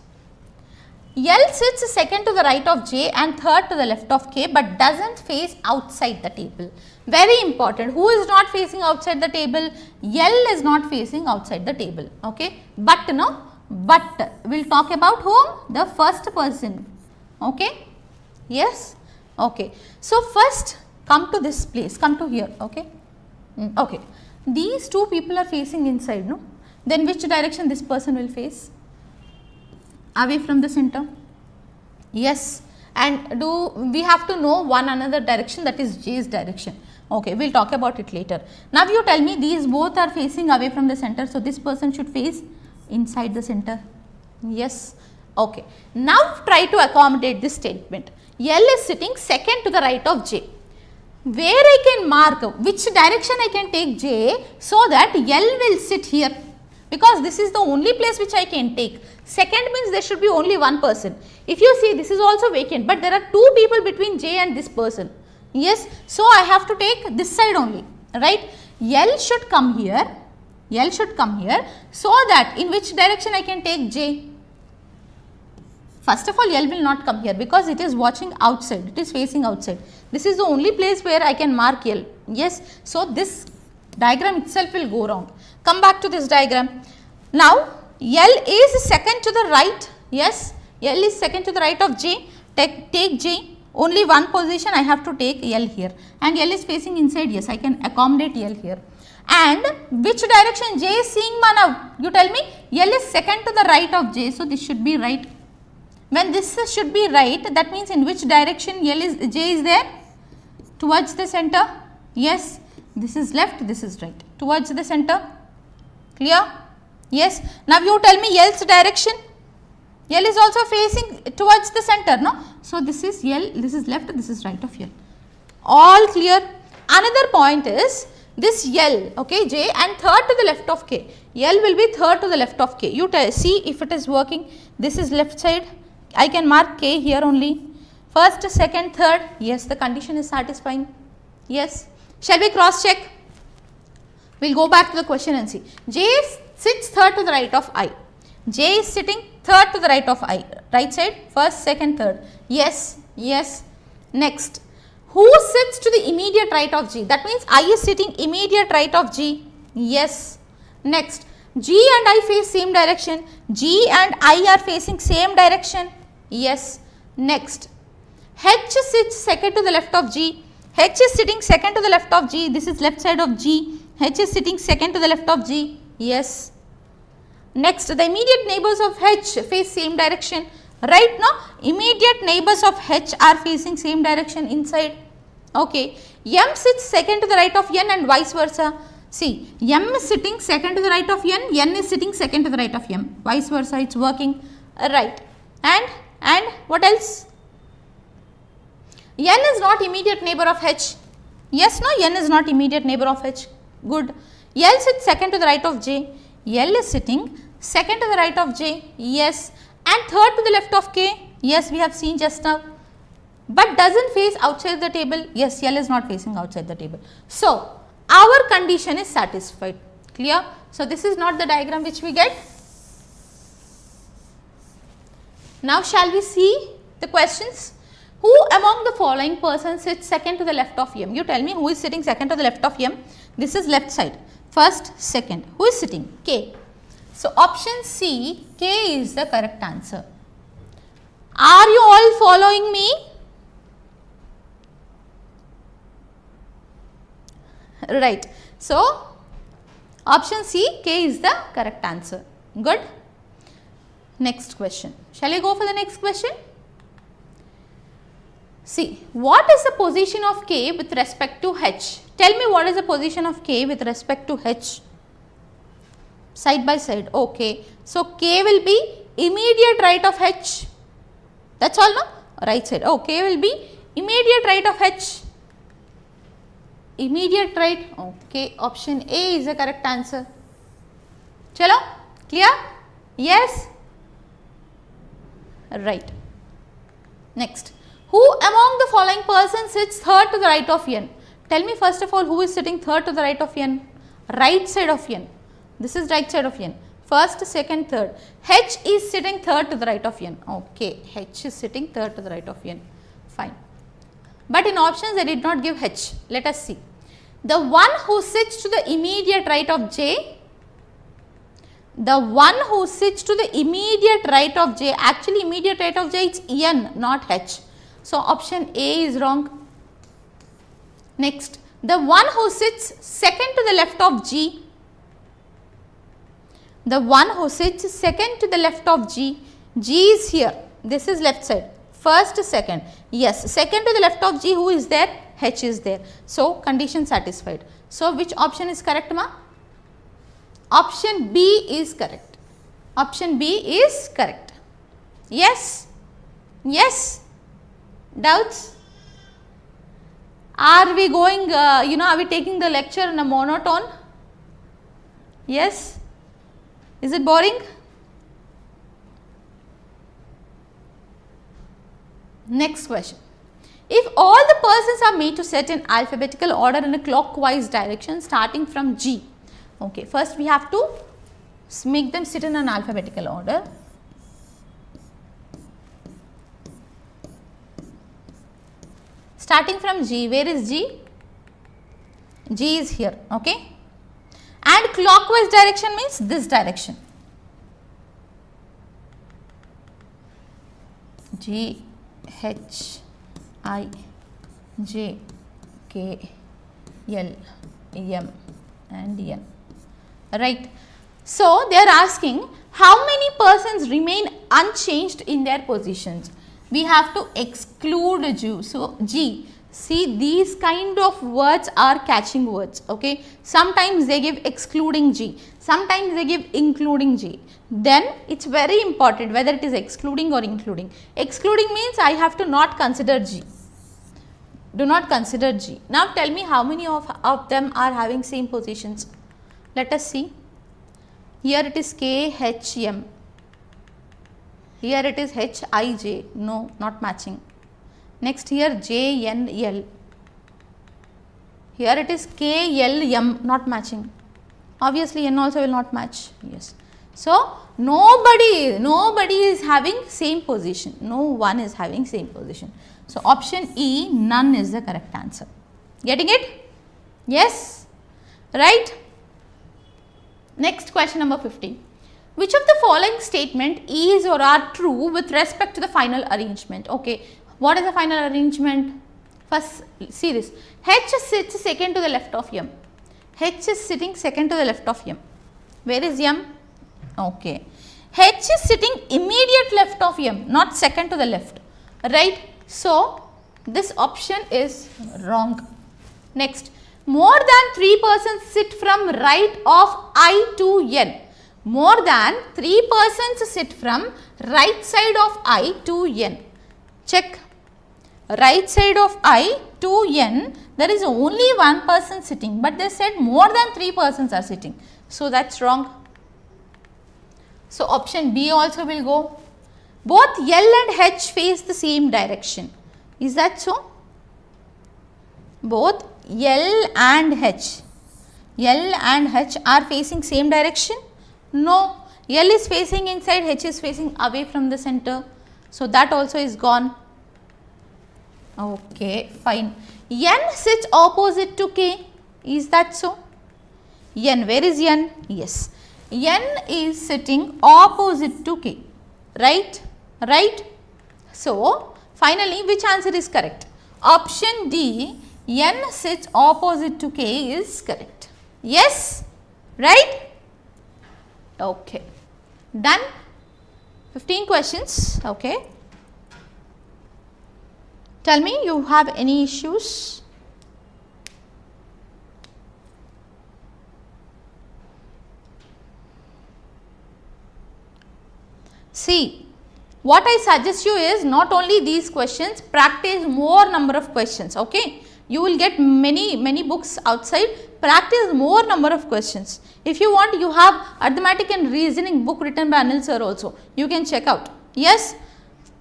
L sits second to the right of J and third to the left of K, but doesn't face outside the table. Very important. Who is not facing outside the table? L is not facing outside the table. Okay. But no. But we will talk about whom? The first person. Okay. Yes. Okay. So, first come to this place. Come to here. Okay. Okay. These 2 people are facing inside. No. Then which direction this person will face? Away from the center. Yes. And we have to know one another direction, that is J's direction. Okay, we will talk about it later. Now you tell me, these both are facing away from the center, so this person should face inside the center. Yes. Okay. Now try to accommodate this statement. L is sitting second to the right of J. Where I can mark, which direction I can take J, so that L will sit here, because this is the only place which I can take. Second means there should be only one person. If you see, this is also vacant, but there are 2 people between J and this person. Yes. So, I have to take this side only, right. L should come here, L should come here, so that in which direction I can take J. First of all, L will not come here, because it is watching outside, it is facing outside. This is the only place where I can mark L. Yes. So, this diagram itself will go wrong. Come back to this diagram. Now, L is second to the right. Yes. L is second to the right of J. Take J. Only one position I have to take L here. And L is facing inside. Yes, I can accommodate L here. And which direction J is seeing now? You tell me. L is second to the right of J. So, this should be right. When this should be right, that means in which direction J is there? Towards the center. Yes. This is left, this is right. towards the center. Clear? Yes. Now you tell me L's direction. L is also facing towards the center, no? So this is L, this is left, this is right of L. All clear? Another point is this L, okay, J, and third to the left of K. L will be third to the left of K. You see if it is working. This is left side. I can mark K here only. First, second, third. Yes, the condition is satisfying. Yes. Shall we cross check? We will go back to the question and see. J sits third to the right of I. J is sitting third to the right of I. Right side, first, second, third. Yes, yes. Next. Who sits to the immediate right of G? That means I is sitting immediate right of G. Yes. Next. G and I face same direction. G and I are facing same direction. Yes. Next. H sits second to the left of G. H is sitting second to the left of G. This is left side of G. H is sitting second to the left of G. Yes. Next, the immediate neighbors of H face same direction. Right now, immediate neighbors of H are facing same direction inside. Okay. M sits second to the right of N and vice versa. See, M is sitting second to the right of N is sitting second to the right of M. Vice versa, it's working. Right. And what else? N is not immediate neighbor of H. Yes, no, N is not immediate neighbor of H. Good. L sits second to the right of J. L is sitting second to the right of J. Yes. And third to the left of K. Yes, we have seen just now. But doesn't face outside the table. Yes, L is not facing outside the table. So, our condition is satisfied. Clear? So, this is not the diagram which we get. Now, shall we see the questions? Who among the following persons sits second to the left of M? You tell me who is sitting second to the left of M. This is left side. First, second. Who is sitting? K. So, option C, K is the correct answer. Are you all following me? Right. So, option C, K is the correct answer. Good. Next question. Shall I go for the next question? See, what is the position of K with respect to H? Tell me what is the position of K with respect to H? Side by side. Okay. So, K will be immediate right of H. That's all, no? Right side. Oh, K will be immediate right of H. Immediate right. Okay. Option A is the correct answer. Chalo? Clear? Yes? Right. Next. Who among the following persons sits third to the right of N? Tell me first of all who is sitting third to the right of N? Right side of N. This is right side of N. First, second, third. H is sitting third to the right of N. Okay. H is sitting third to the right of N. Fine. But in options they did not give H. Let us see. The one who sits to the immediate right of J. The one who sits to the immediate right of J. Actually immediate right of J is N, not H. So, option A is wrong. Next, the one who sits second to the left of G. The one who sits second to the left of G. G is here. This is left side. First, second. Yes, second to the left of G, who is there? H is there. So, condition satisfied. So, which option is correct, ma? Option B is correct. Option B is correct. Yes? Yes? Doubts? Are we going, are we taking the lecture in a monotone? Yes? Is it boring? Next question. If all the persons are made to sit in alphabetical order in a clockwise direction starting from G. Okay, first we have to make them sit in an alphabetical order. Starting from G, where is G? G is here, okay. And clockwise direction means this direction. G, H, I, J, K, L, M and N. Right. So, they are asking how many persons remain unchanged in their positions. We have to exclude G. So, G. See, these kind of words are catching words, okay. Sometimes they give excluding G, sometimes they give including G. Then it's very important whether it is excluding or including. Excluding means I have to not consider G. Do not consider G. Now tell me how many of them are having same positions. Let us see. Here it is K, H, M. Here it is H, I, J. No, not matching. Next here J, N, L. Here it is K, L, M, not matching. Obviously N also will not match. Yes. So nobody is having same position. No one is having same position. So option E, none is the correct answer. Getting it? Yes? Right? Next question number 15. Which of the following statement is or are true with respect to the final arrangement? Okay. What is the final arrangement? First, see this. H sits second to the left of M. H is sitting second to the left of M. Where is M? Okay. H is sitting immediate left of M, not second to the left. Right? So, this option is wrong. Next, more than 3 persons sit from right of I to N. More than 3 persons sit from right side of I to N. Check. Right side of I to N, there is only one person sitting, but they said more than 3 persons are sitting. So, that is wrong. So, option B also will go. Both L and H face the same direction. Is that so? Both L and H. L and H are facing same direction? No. L is facing inside, H is facing away from the center. So, that also is gone. Okay, fine. N sits opposite to K. Is that so? N, where is N? Yes. N is sitting opposite to K. Right? Right? So, finally, which answer is correct? Option D, N sits opposite to K is correct. Yes? Right? Okay. Done? 15 questions. Okay. Tell me, you have any issues? See, what I suggest you is not only these questions, practice more number of questions, okay. You will get many books outside, practice more number of questions. If you want, you have Arithmetic and Reasoning book written by Anil sir also, you can check out. Yes,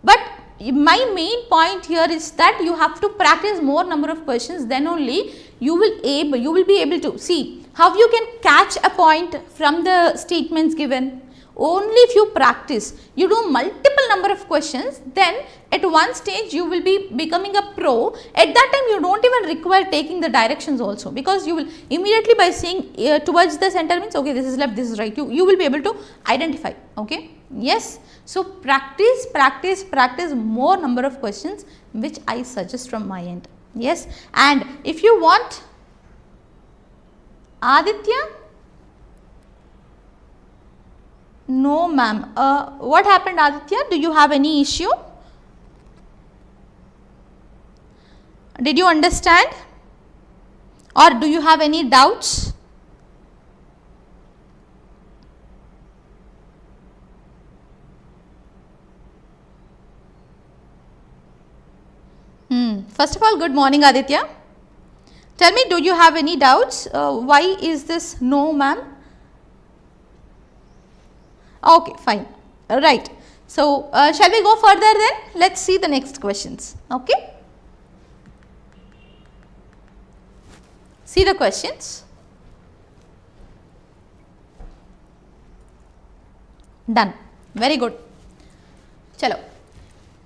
but my main point here is that you have to practice more number of questions, then only you will be able to see how you can catch a point from the statements given. Only if you practice, you do multiple number of questions, then at one stage you will be becoming a pro. At that time you don't even require taking the directions also, because you will immediately by seeing towards the center means okay, this is left, this is right, you will be able to identify. Okay. Yes. So, practice more number of questions, which I suggest from my end. Yes. And if you want, Aditya? No ma'am. What happened, Aditya? Do you have any issue? Did you understand? Or do you have any doubts? First of all, good morning, Aditya. Tell me, do you have any doubts? Why is this no, ma'am? Okay, fine. Right. So, shall we go further then? Let's see the next questions. Okay. See the questions. Done. Very good. Chalo.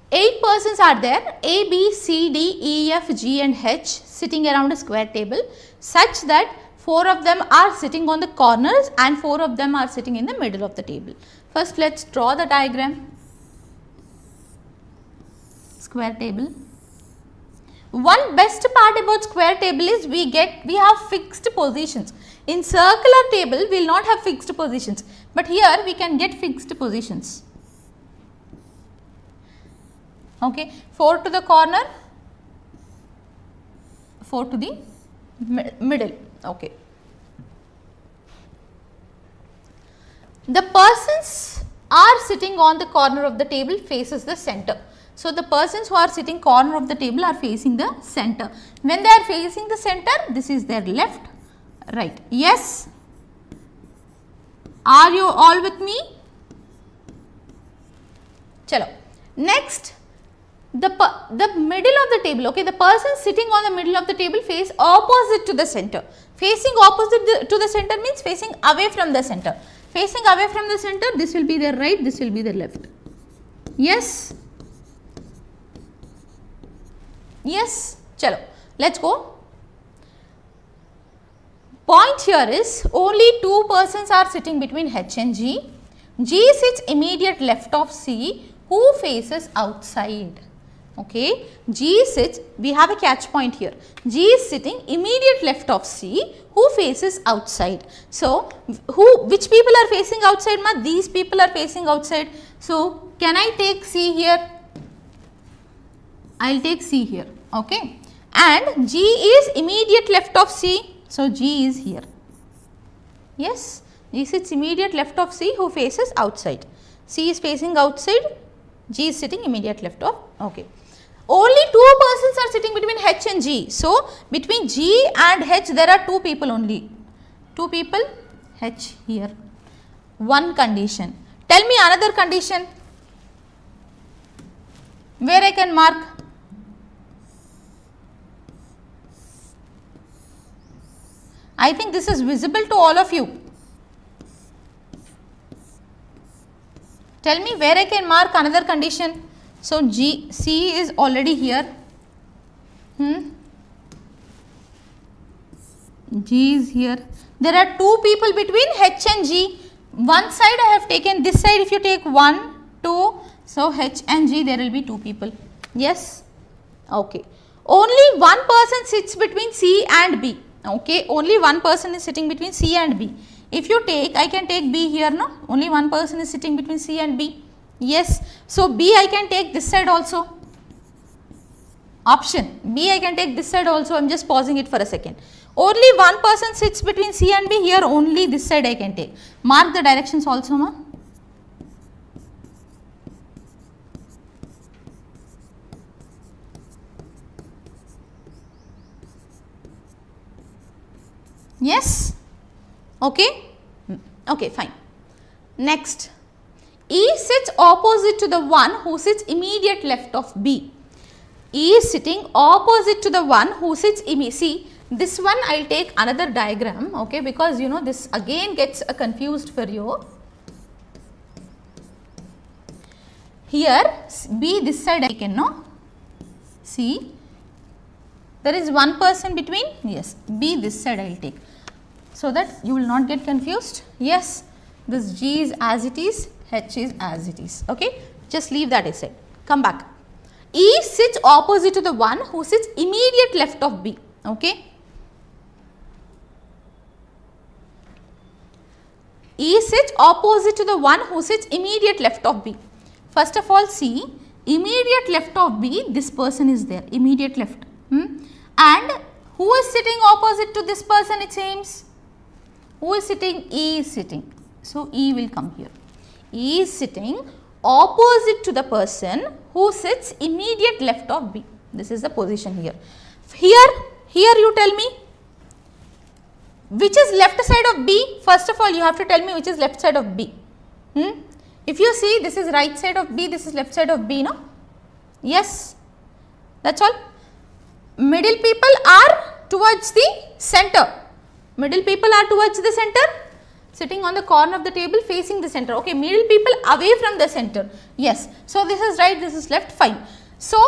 8 persons are there, A, B, C, D, E, F, G and H sitting around a square table, such that 4 of them are sitting on the corners and 4 of them are sitting in the middle of the table. First, let's draw the diagram. Square table. One best part about square table is we have fixed positions. In circular table, we will not have fixed positions, but here we can get fixed positions. Okay, 4 to the corner, 4 to the middle. Okay. The persons are sitting on the corner of the table faces the center. So, the persons who are sitting corner of the table are facing the center. When they are facing the center, this is their left, right. Yes? Are you all with me? Chalo. Next, the middle of the table, okay, the person sitting on the middle of the table face opposite to the center. Facing opposite to the center means facing away from the center. Facing away from the center, this will be their right, this will be their left. Yes? Yes? Chalo, let's go. Point here is only two persons are sitting between H and G. G sits immediate left of C, who faces outside. Okay, G sits, we have a catch point here. G is sitting immediate left of C, who faces outside. So, which people are facing outside, ma? These people are facing outside. So, can I take C here? I will take C here, okay. And G is immediate left of C. So, G is here. Yes, G sits immediate left of C, who faces outside. C is facing outside, G is sitting immediate left of, okay. Only two persons are sitting between H and G. So, between G and H there are two people only. Two people, H here. One condition. Tell me another condition. Where I can mark? I think this is visible to all of you. Tell me where I can mark another condition. So, C is already here. G is here. There are two people between H and G. One side I have taken, this side if you take 1, 2, so H and G there will be two people. Yes? Okay. Only one person sits between C and B. Okay, only one person is sitting between C and B. If you take, I can take B here, no? Only one person is sitting between C and B. Yes. So, B I can take this side also. Option B I can take this side also. I am just pausing it for a second. Only one person sits between C and B. Here only this side I can take. Mark the directions also, ma. Yes? Okay? Okay, fine. Next. E sits opposite to the one who sits immediate left of B. E is sitting opposite to the one who sits see, this one I will take another diagram, okay, because you know this again gets confused for you. Here B this side I can know, see, there is one person between, yes, B this side I will take, so that you will not get confused. Yes, this G is as it is, H is as it is, okay, just leave that aside, come back. E sits opposite to the one who sits immediate left of B, okay. E sits opposite to the one who sits immediate left of B. First of all, see, immediate left of B, this person is there, immediate left. And who is sitting opposite to this person, it seems? Who is sitting? E is sitting. So, E will come here. E is sitting opposite to the person who sits immediate left of B. This is the position here. Here you tell me, which is left side of B? First of all, you have to tell me which is left side of B. If you see, this is right side of B, this is left side of B, no? Yes, that's all. Middle people are towards the center. Middle people are towards the center, sitting on the corner of the table facing the center. Okay, middle people away from the center. Yes. So, this is right, this is left, fine. So,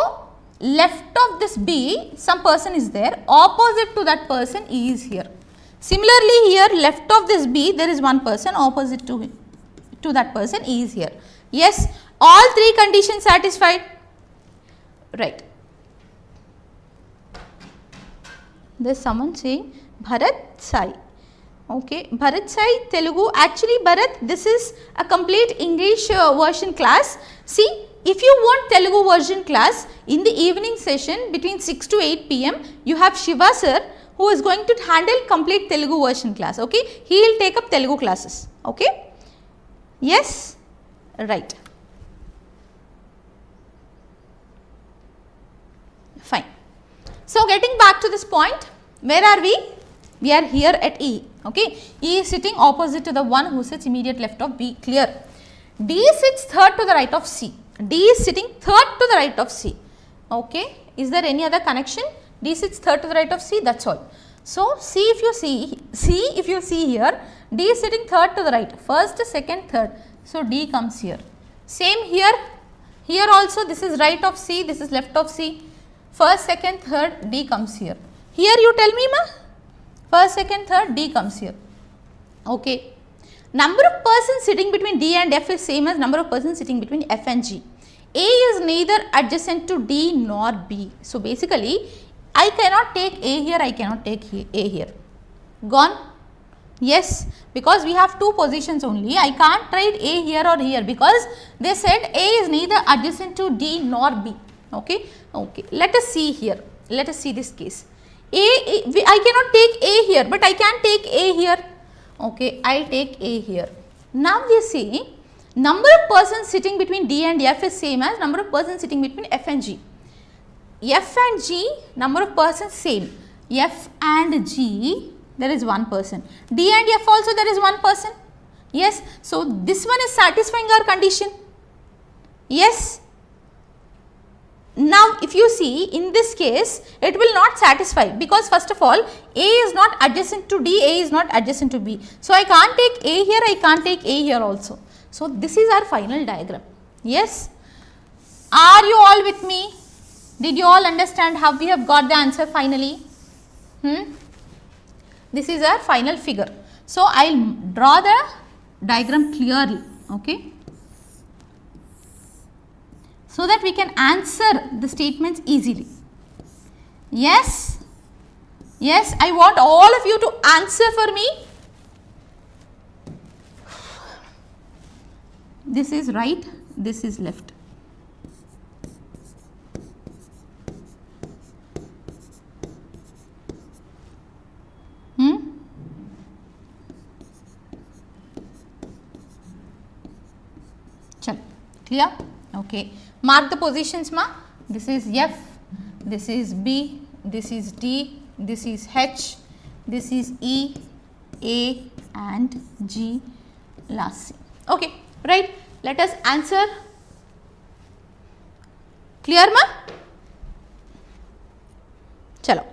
left of this B, some person is there, opposite to that person E is here. Similarly, here left of this B, there is one person, opposite to that person E is here. Yes, all three conditions satisfied. Right. There is someone saying Bharat Sai. Okay, Bharat Sai Telugu. Actually, Bharat, this is a complete English version class. See, if you want Telugu version class, in the evening session between 6 to 8 p.m. you have Shiva sir who is going to handle complete Telugu version class. Okay, he will take up Telugu classes. Okay, yes, right, fine. So getting back to this point, where are we? We are here at E. Okay, E is sitting opposite to the one who sits immediate left of B. Clear. D sits third to the right of C. D is sitting third to the right of C. Okay, is there any other connection? D sits third to the right of C. That's all. So if you see here, D is sitting third to the right. First, second, third. So D comes here. Same here. Here also, this is right of C. This is left of C. First, second, third. D comes here. Here you tell me, ma. First, second, third, D comes here. Okay. Number of persons sitting between D and F is same as number of persons sitting between F and G. A is neither adjacent to D nor B. So basically, I cannot take A here, I cannot take A here. Gone? Yes, because we have two positions only. I can't write A here or here because they said A is neither adjacent to D nor B. Okay. Okay. Let us see here. Let us see this case. I cannot take A here, but I can take A here. Okay, I will take A here. Now we see number of persons sitting between D and F is same as number of persons sitting between F and G. F and G, number of persons same. F and G, there is one person. D and F also there is one person. Yes, so this one is satisfying our condition. Yes. Now, if you see in this case, it will not satisfy because first of all, A is not adjacent to D, A is not adjacent to B. So, I can't take A here, I can't take A here also. So, this is our final diagram. Yes. Are you all with me? Did you all understand how we have got the answer finally? This is our final figure. So, I will draw the diagram clearly. Okay. So that we can answer the statements easily. Yes, yes, I want all of you to answer for me. This is right, this is left. Chalo, clear? Okay. Mark the positions, ma. This is F, this is B, this is D, this is H, this is E, A and G, last C. Okay, right. Let us answer. Clear, ma? Chalo.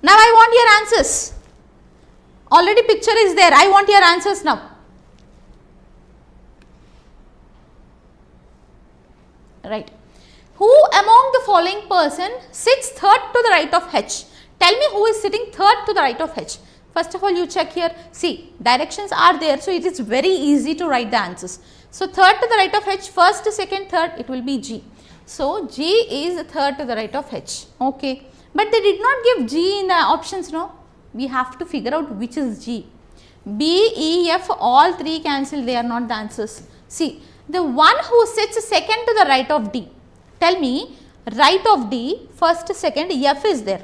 Now I want your answers. Already picture is there. I want your answers now. Right. Who among the following person sits third to the right of H? Tell me who is sitting third to the right of H. First of all, you check here. See, directions are there. So, it is very easy to write the answers. So, third to the right of H, first, second, third, it will be G. So, G is third to the right of H. Okay. But they did not give G in the options, no. We have to figure out which is G. B, E, F, all three cancel. They are not the answers. See. The one who sits second to the right of D, tell me right of D, first, second, F is there.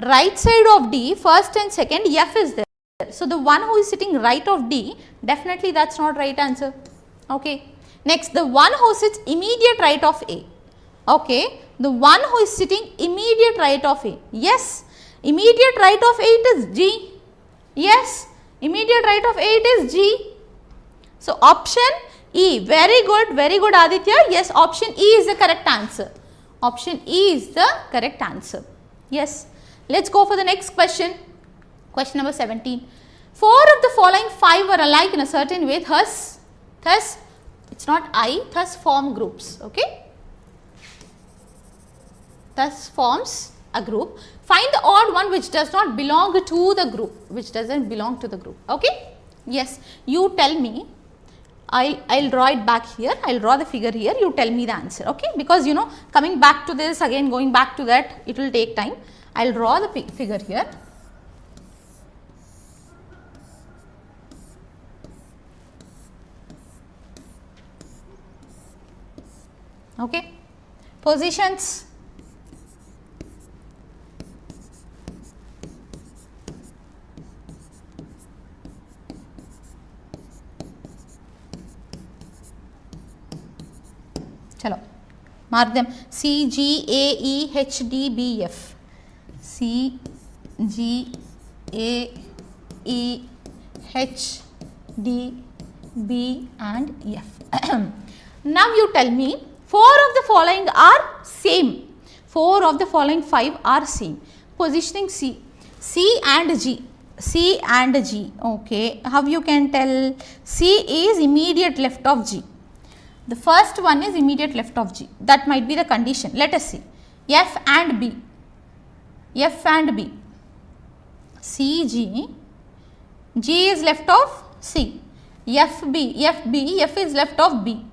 Right side of D, first and second, F is there. So, the one who is sitting right of D, definitely that is not right answer. Okay. Next, the one who sits immediate right of A. Okay. The one who is sitting immediate right of A. Yes. Immediate right of A, it is G. Yes. Immediate right of A, it is G. So, option E, very good Aditya. Yes, option E is the correct answer. Option E is the correct answer. Yes. Let us go for the next question. Question number 17. 4 of the following 5 are alike in a certain way, thus it's not I, thus form groups. Okay. Thus forms a group. Find the odd one which does not belong to the group, which doesn't belong to the group. Okay. Yes, you tell me. I'll draw it back here, I'll draw the figure here, you tell me the answer, okay, because you know coming back to this again, going back to that, it will take time. I'll draw the figure here. Okay. Positions. Chalo, mark them. C, G, A, E, H, D, B, F. C, G, A, E, H, D, B and F. Now you tell me 4 of the following are same. 4 of the following 5 are same. Positioning C. C and G. C and G. Okay. How you can tell? C is immediate left of G. The first one is immediate left of G. That might be the condition. Let us see. F and B. F and B. C, G. G is left of C. F, B. F, B. F is left of B.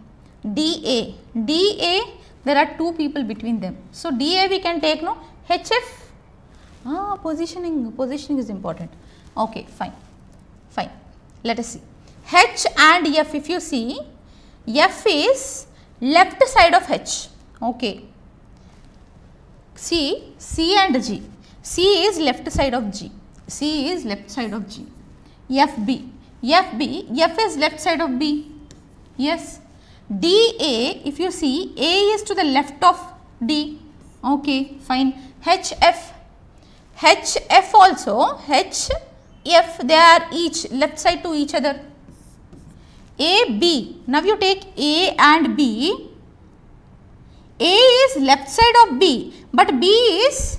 D, A. D, A. There are 2 people between them. So, D, A we can take no. H, F. Positioning is important. Okay, fine. Fine. Let us see. H and F, if you see, F is left side of H. Okay. C, C and G. C is left side of G. C is left side of G. F, B. F, B. F is left side of B. Yes. D, A. If you see, A is to the left of D. Okay, fine. H, F. H, F also. H, F. They are each left side to each other. A, B. Now you take A and B. A is left side of B, but B is,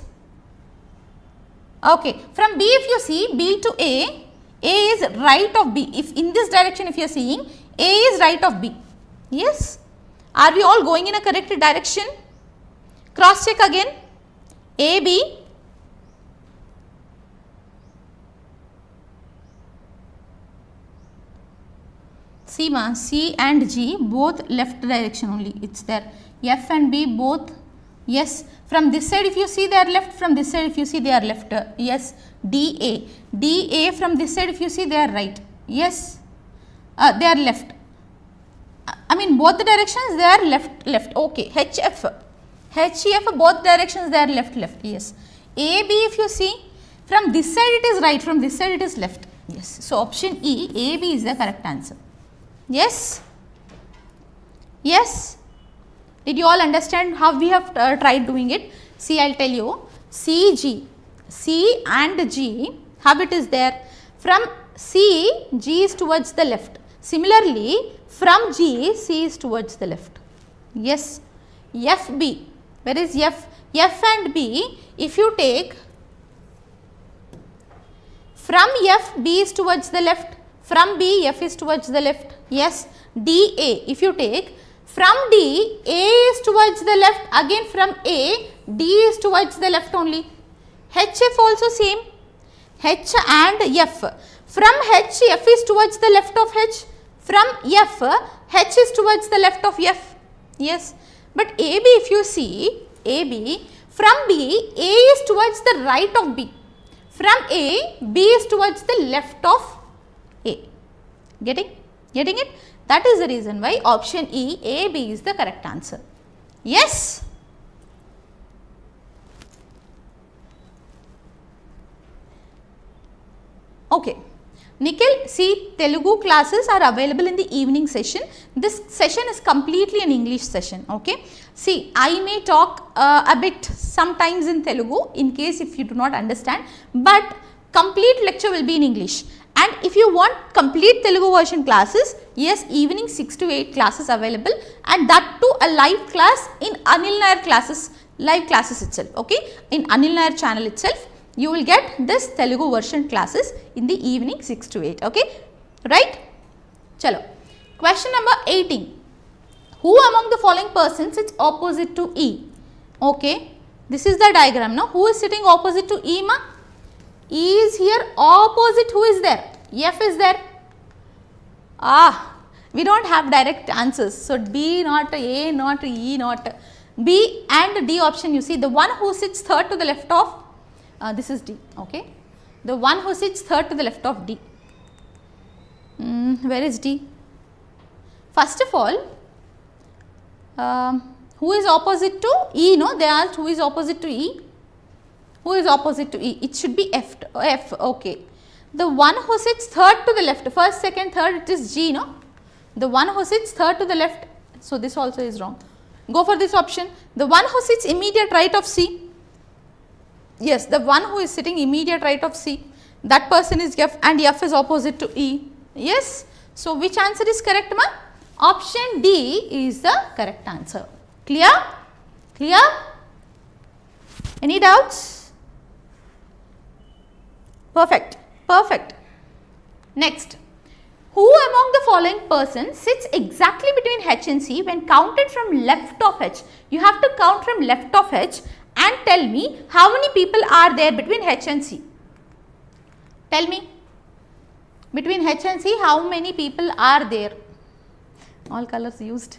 okay, from B if you see B to A is right of B. If in this direction if you are seeing, A is right of B. Yes. Are we all going in a correct direction? Cross check again. A, B. See ma, C and G both left direction only, it's there. F and B both, yes. From this side if you see they are left, from this side if you see they are left. Yes. D, A. D, A from this side if you see they are right. Yes. They are left. I mean both the directions they are left. Okay. H, F. H, F both directions they are left. Yes. A, B if you see, from this side it is right, from this side it is left. Yes. So, option E, A, B is the correct answer. Yes. Yes. Did you all understand how we have tried doing it? See, I will tell you. C, G. C and G, how it is there? From C, G is towards the left. Similarly, from G, C is towards the left. Yes. F, B. Where is F? F and B, if you take from F, B is towards the left. From B, F is towards the left. Yes. D, A. If you take from D, A is towards the left. Again from A, D is towards the left only. H, F also same. H and F. From H, F is towards the left of H. From F, H is towards the left of F. Yes. But A, B if you see, A, B, from B, A is towards the right of B. From A, B is towards the left of A. Getting it? That is the reason why option E, A, B is the correct answer. Yes. Okay. Nikhil, see, Telugu classes are available in the evening session. This session is completely an English session. Okay. See, I may talk a bit sometimes in Telugu in case if you do not understand, but complete lecture will be in English. And if you want complete Telugu version classes, yes, evening 6 to 8 classes available, and that too a live class in Anil Nair classes, live classes itself. Okay. In Anil Nair channel itself, you will get this Telugu version classes in the evening 6 to 8. Okay. Right? Chalo. Question number 18. Who among the following persons sits opposite to E? Okay. This is the diagram. Now, who is sitting opposite to E, ma? E is here, opposite who is there? F is there. We don't have direct answers. So, D not, A not, E not. B and D option you see, the one who sits third to the left of, this is D, okay. The one who sits third to the left of D. Where is D? First of all, Who is opposite to E? No, they asked who is opposite to E. Who is opposite to E? It should be F. Okay. The one who sits third to the left, first, second, third, it is G, no? The one who sits third to the left, so this also is wrong. Go for this option. The one who sits immediate right of C. Yes, the one who is sitting immediate right of C, that person is F, and F is opposite to E. Yes. So, which answer is correct, ma? Option D is the correct answer. Clear? Clear? Any doubts? Perfect. Perfect. Next. Who among the following persons sits exactly between H and C when counted from left of H? You have to count from left of H and tell me how many people are there between H and C. Tell me. Between H and C, how many people are there? All colors used.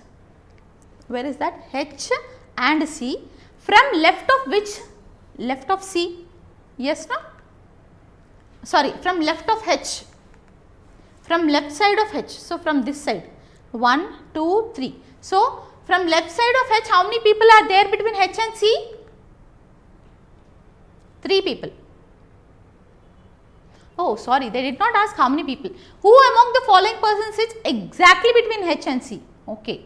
Where is that? H and C. From left of which? Left of C. Yes, no? Sorry, from left of H. From left side of H. So, from this side. 1, 2, 3. So, from left side of H, how many people are there between H and C? 3 people. Oh, sorry, they did not ask how many people. Who among the following persons sits exactly between H and C? Okay.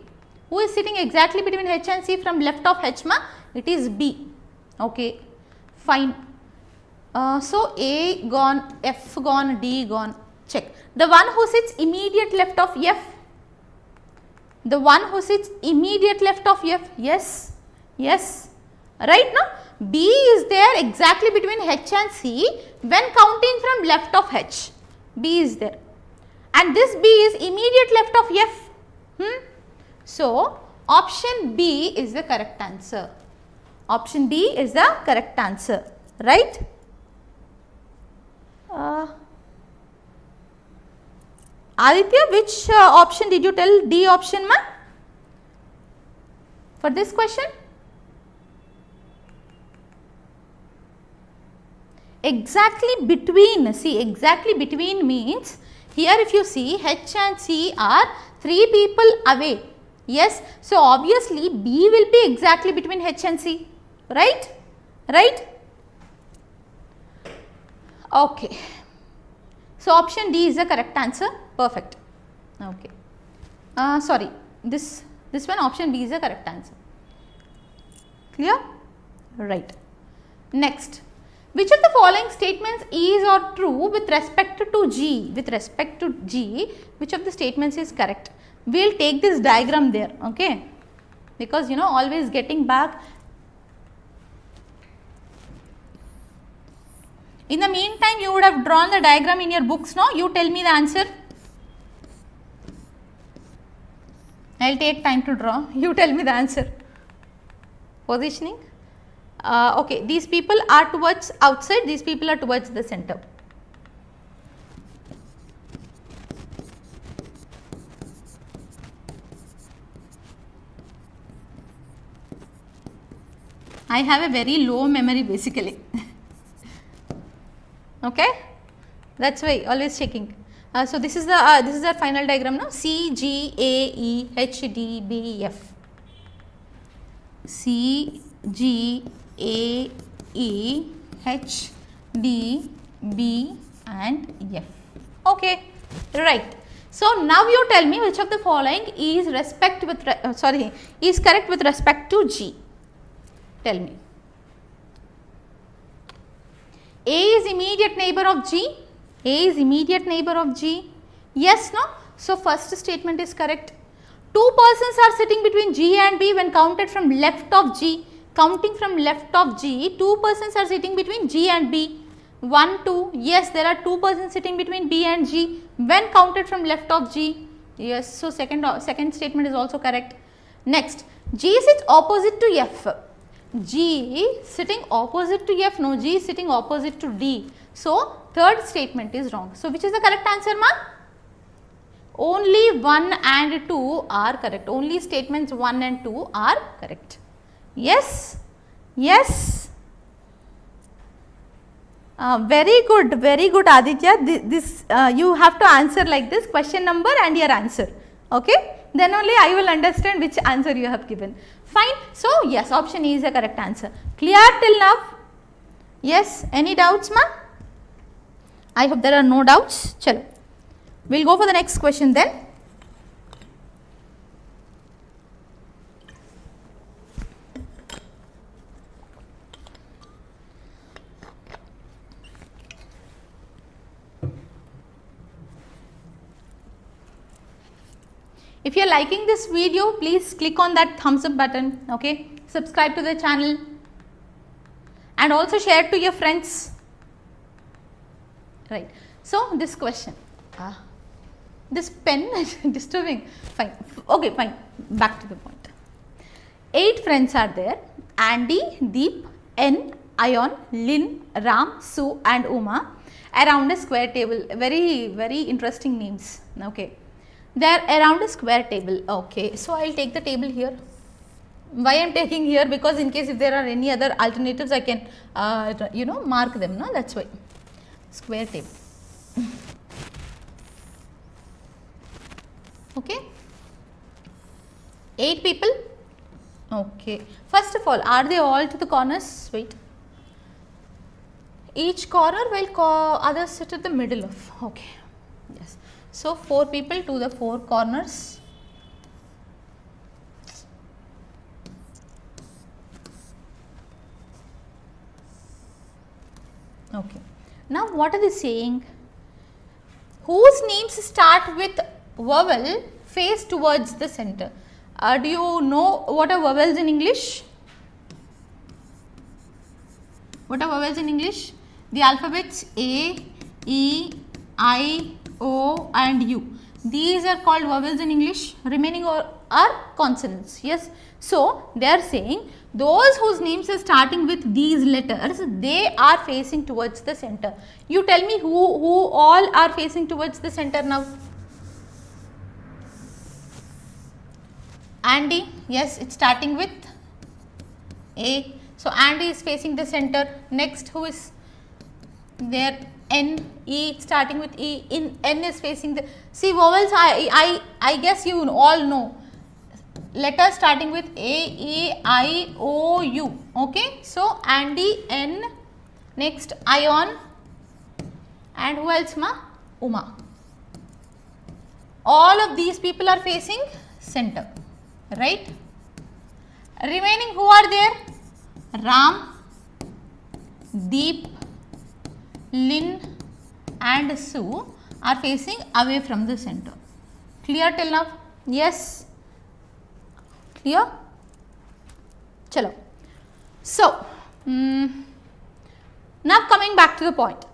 Who is sitting exactly between H and C from left of H, ma? It is B. Okay. Fine. So, A gone, F gone, D gone. Check. The one who sits immediate left of F. The one who sits immediate left of F. Yes. Yes. Right now, B is there exactly between H and C when counting from left of H. B is there. And this B is immediate left of F. So, option B is the correct answer. Option B is the correct answer. Right? Aditya, which option did you tell? D option, ma? For this question? Exactly between, see, exactly between means, here if you see H and C are 3 people away. Yes, so obviously B will be exactly between H and C, right? Right? Okay. So, option D is the correct answer. Perfect. Okay. Sorry, this one option B is the correct answer. Clear? Right. Next. Which of the following statements is or true with respect to G? With respect to G, which of the statements is correct? We will take this diagram there, okay? Because always getting back. In the meantime, you would have drawn the diagram in your books, no? You tell me the answer. I will take time to draw. You tell me the answer. Positioning. Okay, these people are towards outside, these people are towards the center. I have a very low memory basically. Okay, that's why always checking. So this is the final diagram now. C, G, A, E, H, D, B, F. C, G, A, E, H, D, B and F. Okay, right. So now you tell me which of the following is is correct with respect to G. Tell me. A is immediate neighbor of G. A is immediate neighbor of G. Yes, no? So, first statement is correct. 2 persons are sitting between G and B when counted from left of G. Counting from left of G, 2 persons are sitting between G and B. 1, 2. Yes, there are 2 persons sitting between B and G when counted from left of G. Yes, so second statement is also correct. Next, G sits opposite to F. G sitting opposite to F, no, G is sitting opposite to D. So, third statement is wrong. So, which is the correct answer, ma? Only 1 and 2 are correct. Only statements 1 and 2 are correct. Yes? Yes? Very good Aditya. This you have to answer like this, question number and your answer. Okay? then only I will understand which answer you have given. Fine. So, yes, option E is the correct answer. Clear till now? Yes, any doubts ma? I hope there are no doubts. Chalo. We will go for the next question then. If you are liking this video, please click on that thumbs up button, okay. Subscribe to the channel and also share it to your friends. Right. So, this question, this pen is disturbing, fine, okay, fine, back to the point. 8 friends are there, Andy, Deep, N, Ayon, Lynn, Ram, Sue and Uma around a square table. Very, very interesting names, okay. They are around a square table, okay. So, I will take the table here. Why I am taking here? Because in case if there are any other alternatives, I can mark them, no? That is why. Square table. Okay. 8 people. Okay. First of all, are they all to the corners? Wait. Each corner while others sit at the middle of. Okay. Yes. So, 4 people to the 4 corners. Okay. Now, what are they saying? Whose names start with vowel face towards the center? Do you know what are vowels in English? What are vowels in English? The alphabets A, E, I, O and U. These are called vowels in English. Remaining are consonants. Yes. So, they are saying those whose names are starting with these letters, they are facing towards the center. You tell me who all are facing towards the center now. Andy, yes, it's starting with A. So, Andy is facing the center. Next, who is there? N, E, starting with E. N is facing the, see vowels, I guess you all know. Letters starting with A, E, I, O, U. Okay. So, Andy, N, next Ayon and who else ma? Uma. All of these people are facing center, right. Remaining who are there? Ram, Deep, Lynn and Sue are facing away from the center. Clear till now? Yes. Clear? Chalo. So, now coming back to the point.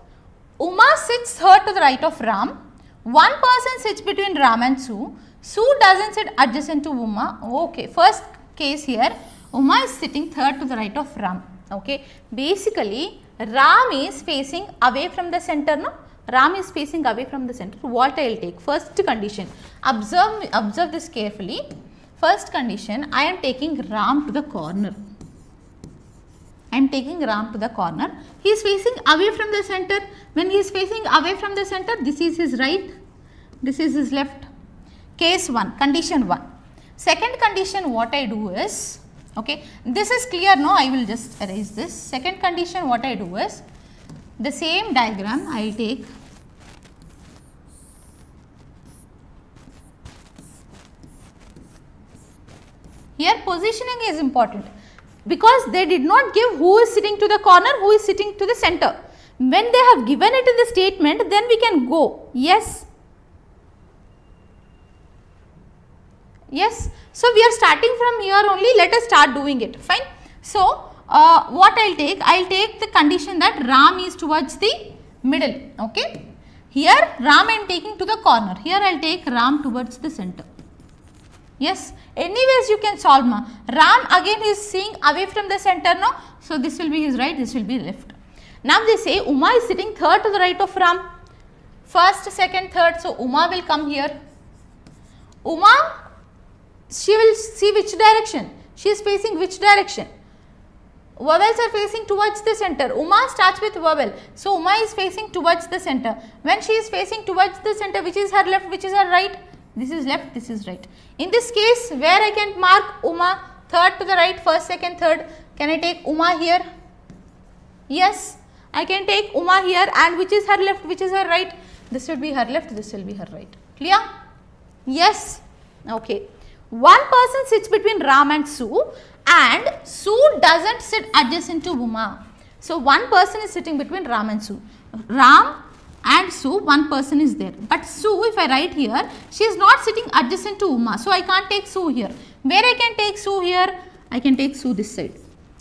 Uma sits third to the right of Ram. One person sits between Ram and Sue. Sue doesn't sit adjacent to Uma. Okay. First case here, Uma is sitting third to the right of Ram. Okay. Basically, Ram is facing away from the center, no? Ram is facing away from the center. What I will take? First condition. Observe this carefully. First condition, I am taking Ram to the corner. I am taking Ram to the corner. He is facing away from the center. When he is facing away from the center, this is his right, this is his left. Case 1, condition 1. Second condition, what I do is, okay, this is clear, no? I will just erase this. Second condition, what I do is, the same diagram I will take. Here positioning is important because they did not give who is sitting to the corner, who is sitting to the center. When they have given it in the statement, then we can go. Yes. Yes. So, we are starting from here only. Let us start doing it. Fine. So, what I will take? I will take the condition that Ram is towards the middle. Okay. Here Ram I am taking to the corner. Here I will take Ram towards the center. Yes. Anyways, you can solve ma. Ram again is seeing away from the center, no? So, this will be his right, this will be left. Now, they say Uma is sitting third to the right of Ram. First, second, third. So, Uma will come here. Uma, she will see which direction. She is facing which direction? Vowels are facing towards the center. Uma starts with vowel. So, Uma is facing towards the center. When she is facing towards the center, which is her left, which is her right? this is left, this is right. In this case, where I can mark Uma, third to the right, first, second, third, can I take Uma here? Yes, I can take Uma here, and which is her left, which is her right? This will be her left, this will be her right. Clear? Yes. Okay. One person sits between Ram and Sue, and Sue doesn't sit adjacent to Uma. So, one person is sitting between Ram and Sue. Ram and Sue, one person is there. But Sue, if I write here, she is not sitting adjacent to Uma. So, I can't take Sue here. Where I can take Sue here? I can take Sue this side.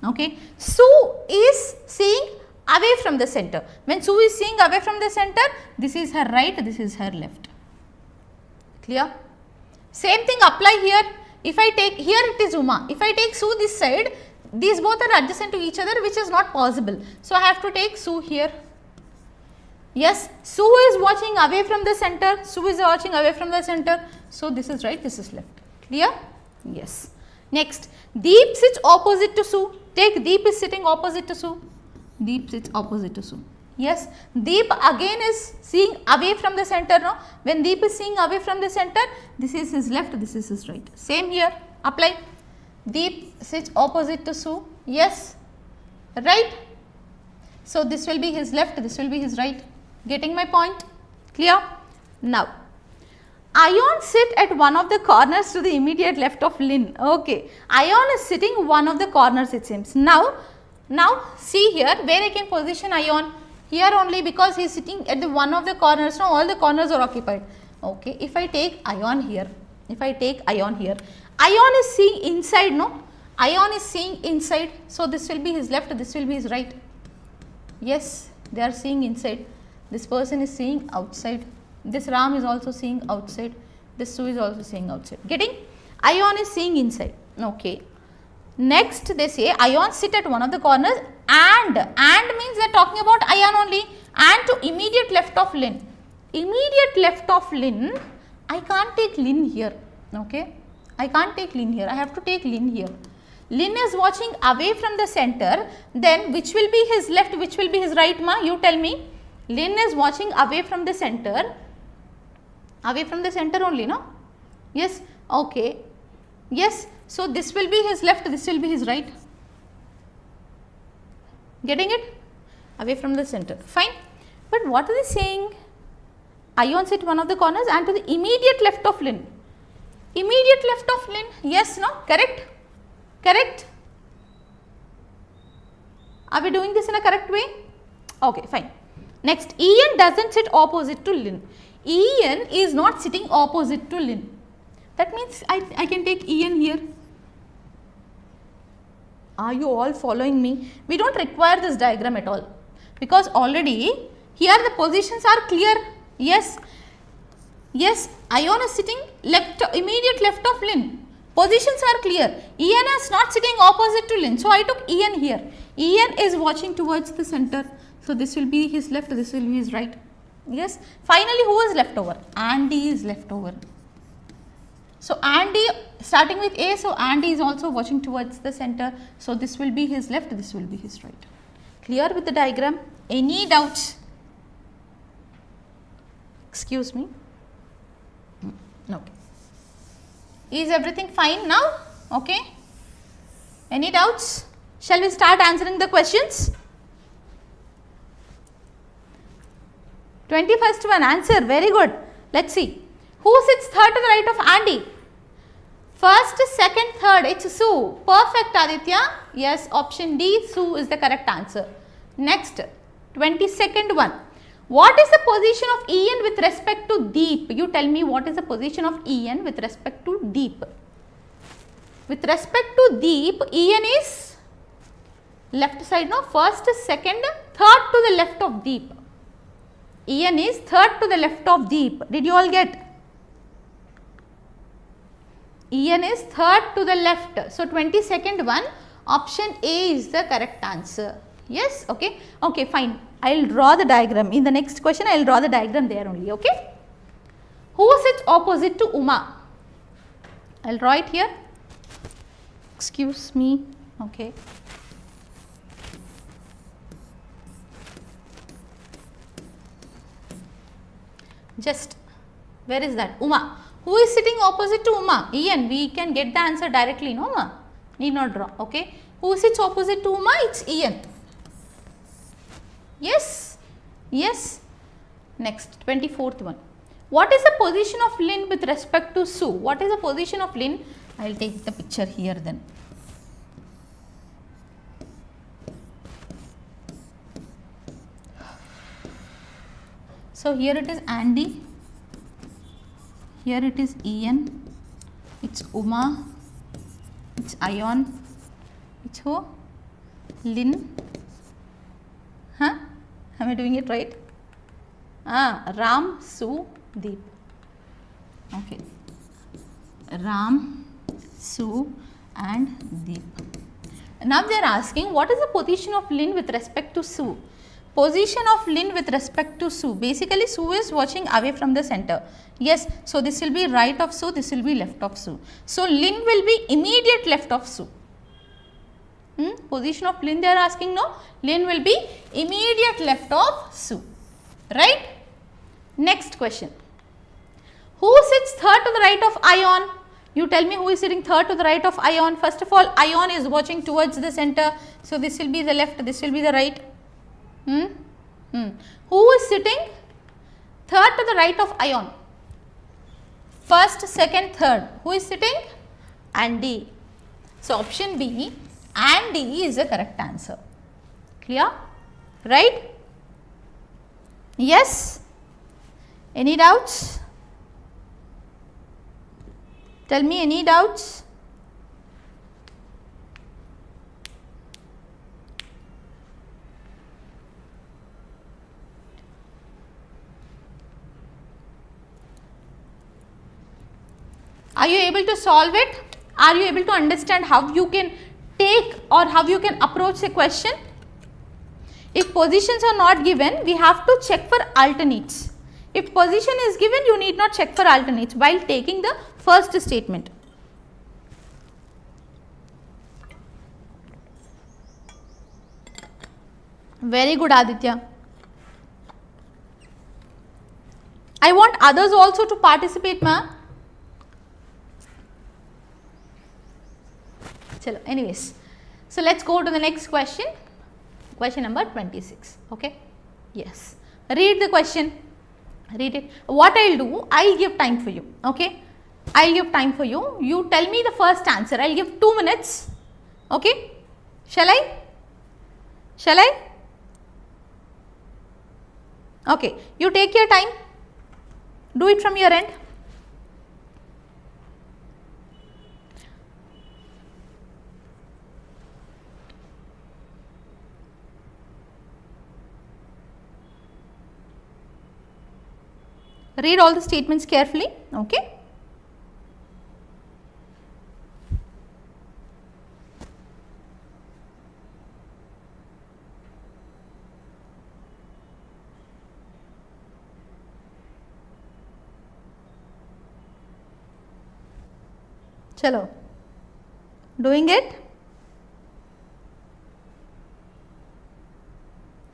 Okay. Sue is seeing away from the center. When Sue is seeing away from the center, this is her right, this is her left. Clear? Same thing apply here. If I take, here it is Uma. If I take Sue this side, these both are adjacent to each other, which is not possible. So, I have to take Sue here. Yes, Sue is watching away from the center. Sue is watching away from the center. So, this is right, this is left. Clear? Yes. Next, Deep sits opposite to Sue. Take Deep is sitting opposite to Sue. Deep sits opposite to Sue. Yes, Deep again is seeing away from the center. No? When Deep is seeing away from the center, this is his left, this is his right. Same here, apply. Deep sits opposite to Sue. Yes, right. So, this will be his left, this will be his right. Getting my point? Clear? Now, Ion sit at one of the corners to the immediate left of Lynn. Okay, Ion is sitting one of the corners, it seems. Now see here where I can position Ion. Here only, because he is sitting at the one of the corners. Now, all the corners are occupied. Okay, if I take Ion here, Ion is seeing inside, no? Ion is seeing inside. So, this will be his left, this will be his right. Yes, they are seeing inside. This person is seeing outside. This Ram is also seeing outside. This Sue is also seeing outside. Getting? Ion is seeing inside. Okay. Next, they say Ion sit at one of the corners, and means they are talking about Ion only, and to immediate left of Lynn. Immediate left of Lynn, I can't take Lynn here. Okay. I can't take Lynn here. I have to take Lynn here. Lynn is watching away from the center. Then which will be his left, which will be his right, ma? You tell me. Lynn is watching away from the center. Away from the center only, no? Yes. Okay. Yes. So, this will be his left, this will be his right. Getting it? Away from the center. Fine. But what are they saying? Ion sit one of the corners and to the immediate left of Lynn. Immediate left of Lynn. Yes, no? Correct? Correct? Are we doing this in a correct way? Okay, fine. Next, Ian doesn't sit opposite to Lynn. Ian is not sitting opposite to Lynn. That means I can take Ian here. Are you all following me? We don't require this diagram at all, because already here the positions are clear. Yes. Yes, Ion is sitting left, immediate left of Lynn. Positions are clear. Ian is not sitting opposite to Lynn. So, I took Ian here. Ian is watching towards the center. So, this will be his left, this will be his right. Yes. Finally, who is left over? Andy is left over. So, Andy starting with A, so Andy is also watching towards the center. So, this will be his left, this will be his right. Clear with the diagram? Any doubts? Excuse me. Okay. Is everything fine now? Okay. Any doubts? Shall we start answering the questions? 21st one answer, very good. Let's see. Who sits third to the right of Andy? First, second, third, it's Sue. Perfect, Aditya. Yes, option D, Sue is the correct answer. Next, 22nd one. What is the position of Ian with respect to Deep? You tell me what is the position of Ian with respect to Deep. With respect to Deep, Ian is left side, no? First, second, third to the left of Deep. Ian is third to the left of Deep. Did you all get? Ian is third to the left. So, 22nd one, option A is the correct answer. Yes, okay. Okay, fine. I will draw the diagram. In the next question, I will draw the diagram there only, okay. Who sits opposite to Uma? I will draw it here. Excuse me, okay. Just, where is that? Uma. Who is sitting opposite to Uma? En. We can get the answer directly, no ma? Need not draw, okay. Who sits opposite to Uma? It's En. Yes? Yes? Next, 24th one. What is the position of Lin with respect to Sue? What is the position of Lin? I will take the picture here then. So, here it is Andy, here it is En, it's Uma, it's Ion, it's who? Lin, huh? Am I doing it right? Ram, Sue, Deep. Okay. Ram, Sue and Deep. Now they are asking what is the position of Lin with respect to Sue? Position of Lin with respect to Sue. Basically, Sue is watching away from the center. Yes, so this will be right of Sue, this will be left of Sue. So, Lin will be immediate left of Sue. Position of Lin they are asking, no? Lin will be immediate left of Sue. Right? Next question. Who sits third to the right of Ion? You tell me who is sitting third to the right of Ion. First of all, Ion is watching towards the center. So, this will be the left, this will be the right. Who is sitting third to the right of Ion? First, second, third. Who is sitting? Andy. So, option B, Andy is the correct answer. Clear? Right? Yes? Any doubts? Tell me any doubts? Are you able to solve it? Are you able to understand how you can take or how you can approach a question? If positions are not given, we have to check for alternates. If position is given, you need not check for alternates while taking the first statement. Very good, Aditya. I want others also to participate, ma. Chalo, anyways, so let's go to the next question. Question number 26. Okay. Yes. Read the question. Read it. What I'll do, I'll give time for you. Okay. I'll give time for you. You tell me the first answer. I'll give 2 minutes. Okay. Shall I? Shall I? Okay. You take your time. Do it from your end. Read all the statements carefully. Okay. Chalo. Doing it?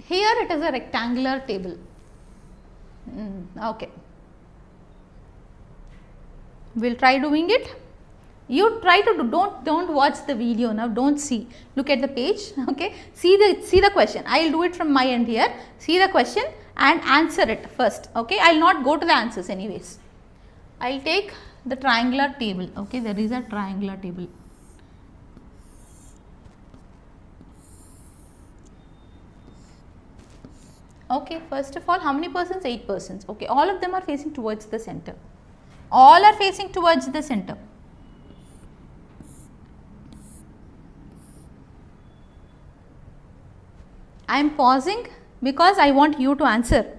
Here it is a rectangular table. Okay. We'll try doing it. You try to do, don't watch the video now, don't see. Look at the page, okay. See the question. I'll do it from my end here. See the question and answer it first, okay. I'll not go to the answers anyways. I'll take the triangular table, okay. There is a triangular table. Okay, first of all, how many persons? 8 persons. Okay, all of them are facing towards the center. All are facing towards the center. I am pausing because I want you to answer.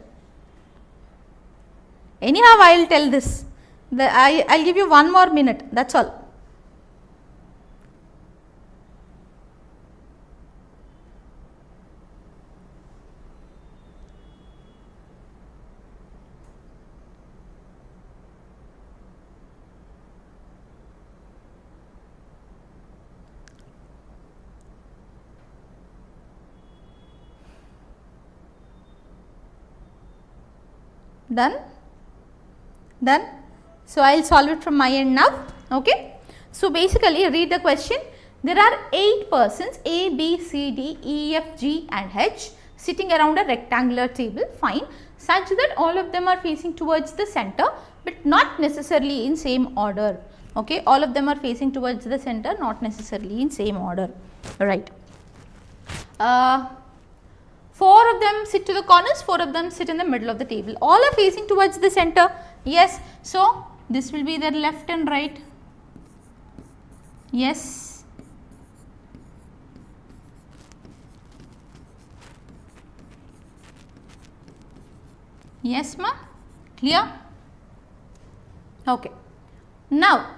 Anyhow, I will tell this. I'll give you 1 more minute. That's all. Done? Done? So, I will solve it from my end now. Okay. So, basically read the question. There are 8 persons A, B, C, D, E, F, G and H sitting around a rectangular table, fine, such that all of them are facing towards the center, but not necessarily in same order. Okay, all of them are facing towards the center, not necessarily in same order. Right. 4 of them sit to the corners, 4 of them sit in the middle of the table. All are facing towards the center. Yes. So, this will be their left and right. Yes. Yes, ma? Clear? Okay. Now,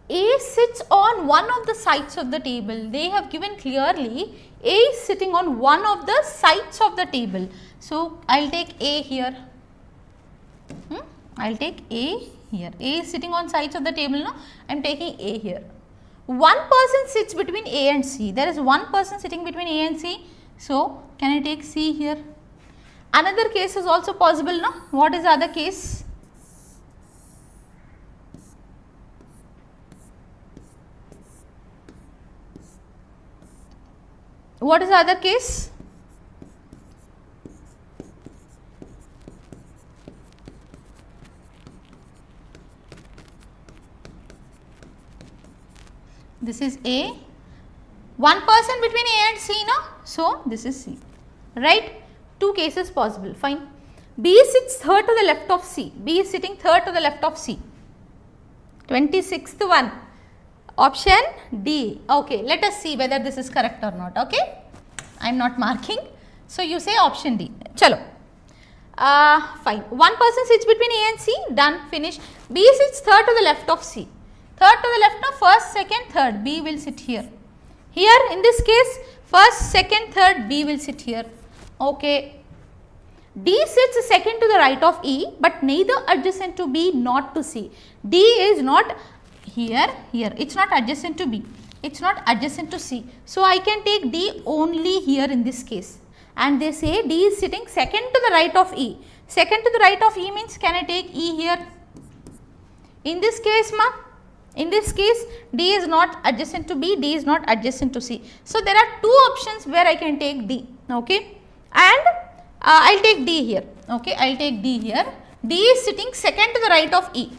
A sits on one of the sides of the table. They have given clearly A is sitting on one of the sides of the table. So, I will take A here. I will take A here. A is sitting on sides of the table. No, I am taking A here. One person sits between A and C. There is one person sitting between A and C. So, can I take C here? Another case is also possible, no? What is the other case? What is the other case? This is A. One person between A and C, no? So, this is C, right? 2 cases possible, fine. B sits third to the left of C. B is sitting third to the left of C. 26th one. Option D. Okay, let us see whether this is correct or not. Okay, I am not marking. So, you say option D. Chalo. Fine. One person sits between A and C. Done. Finish. B sits third to the left of C. Third to the left of first, second, third. B will sit here. Here in this case, first, second, third. B will sit here. Okay. D sits second to the right of E, but neither adjacent to B nor to C. D is not here, here. It is not adjacent to B. It is not adjacent to C. So, I can take D only here in this case. And they say D is sitting second to the right of E. Second to the right of E means, can I take E here? In this case, ma, in this case, D is not adjacent to B, D is not adjacent to C. So, there are 2 options where I can take D. Okay. And I will take D here. Okay, I will take D here. D is sitting second to the right of E.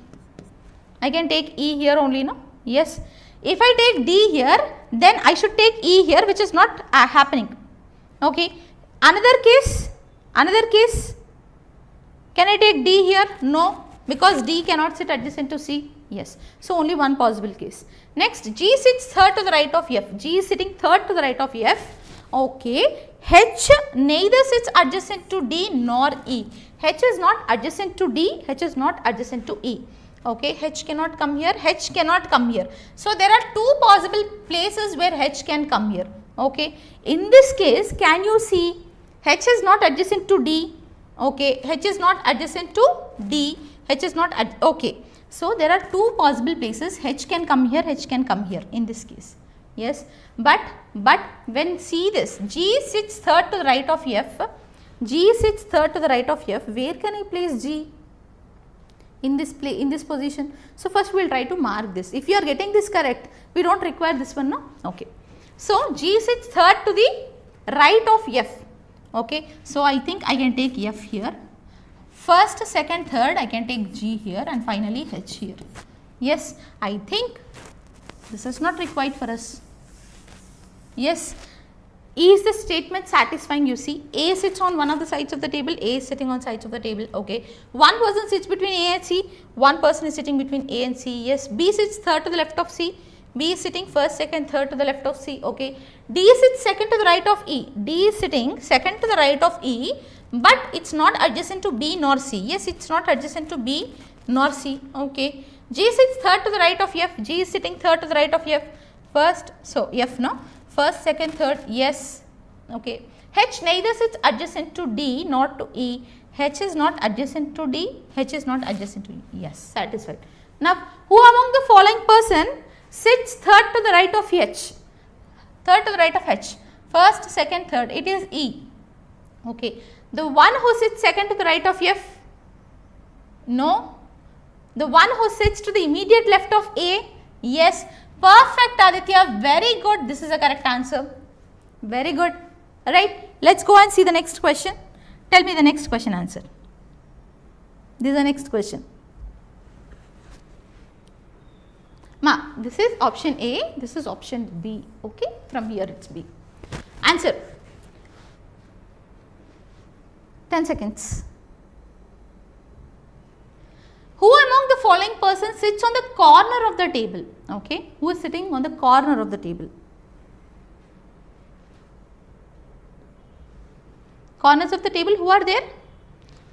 I can take E here only, no? Yes. If I take D here, then I should take E here, which is not happening. Okay. Another case, can I take D here? No, because D cannot sit adjacent to C. Yes. So, only one possible case. Next, G sits third to the right of F. G is sitting third to the right of F. Okay. H neither sits adjacent to D nor E. H is not adjacent to D, H is not adjacent to E. Okay, H cannot come here, H cannot come here. So, there are 2 possible places where H can come here. Okay. In this case, can you see H is not adjacent to D, okay, H is not adjacent to D, H is not, okay. So, there are 2 possible places, H can come here, H can come here in this case. Yes, but when see this, G sits third to the right of F, G sits third to the right of F, where can I place G? In this position. So, first we will try to mark this. If you are getting this correct, we do not require this one, no? Okay. So, G sits third to the right of F. Okay. So, I think I can take F here. First, second, third, I can take G here and finally H here. Yes, I think this is not required for us. Yes. Is the statement satisfying? You see, A sits on one of the sides of the table, A is sitting on sides of the table. Okay. One person sits between A and C, one person is sitting between A and C. Yes. B sits third to the left of C, B is sitting first, second, third to the left of C. Okay. D sits second to the right of E, D is sitting second to the right of E, but it is not adjacent to B nor C. Yes, it is not adjacent to B nor C. Okay. G sits third to the right of F, G is sitting third to the right of F. First, so F, no? First, second, third, yes. Okay. H neither sits adjacent to D nor to E. H is not adjacent to D, H is not adjacent to E. Yes, satisfied. Now, who among the following person sits third to the right of H? Third to the right of H. First, second, third, it is E. Okay. The one who sits second to the right of F? No. The one who sits to the immediate left of A? Yes. Perfect, Aditya. Very good. This is a correct answer. Very good. Right. Let's go and see the next question. Tell me the next question answer. This is the next question. Ma, this is option A, this is option B. Okay. From here it's B. Answer. 10 seconds. Who among the following persons sits on the corner of the table? Okay. Who is sitting on the corner of the table? Corners of the table, who are there?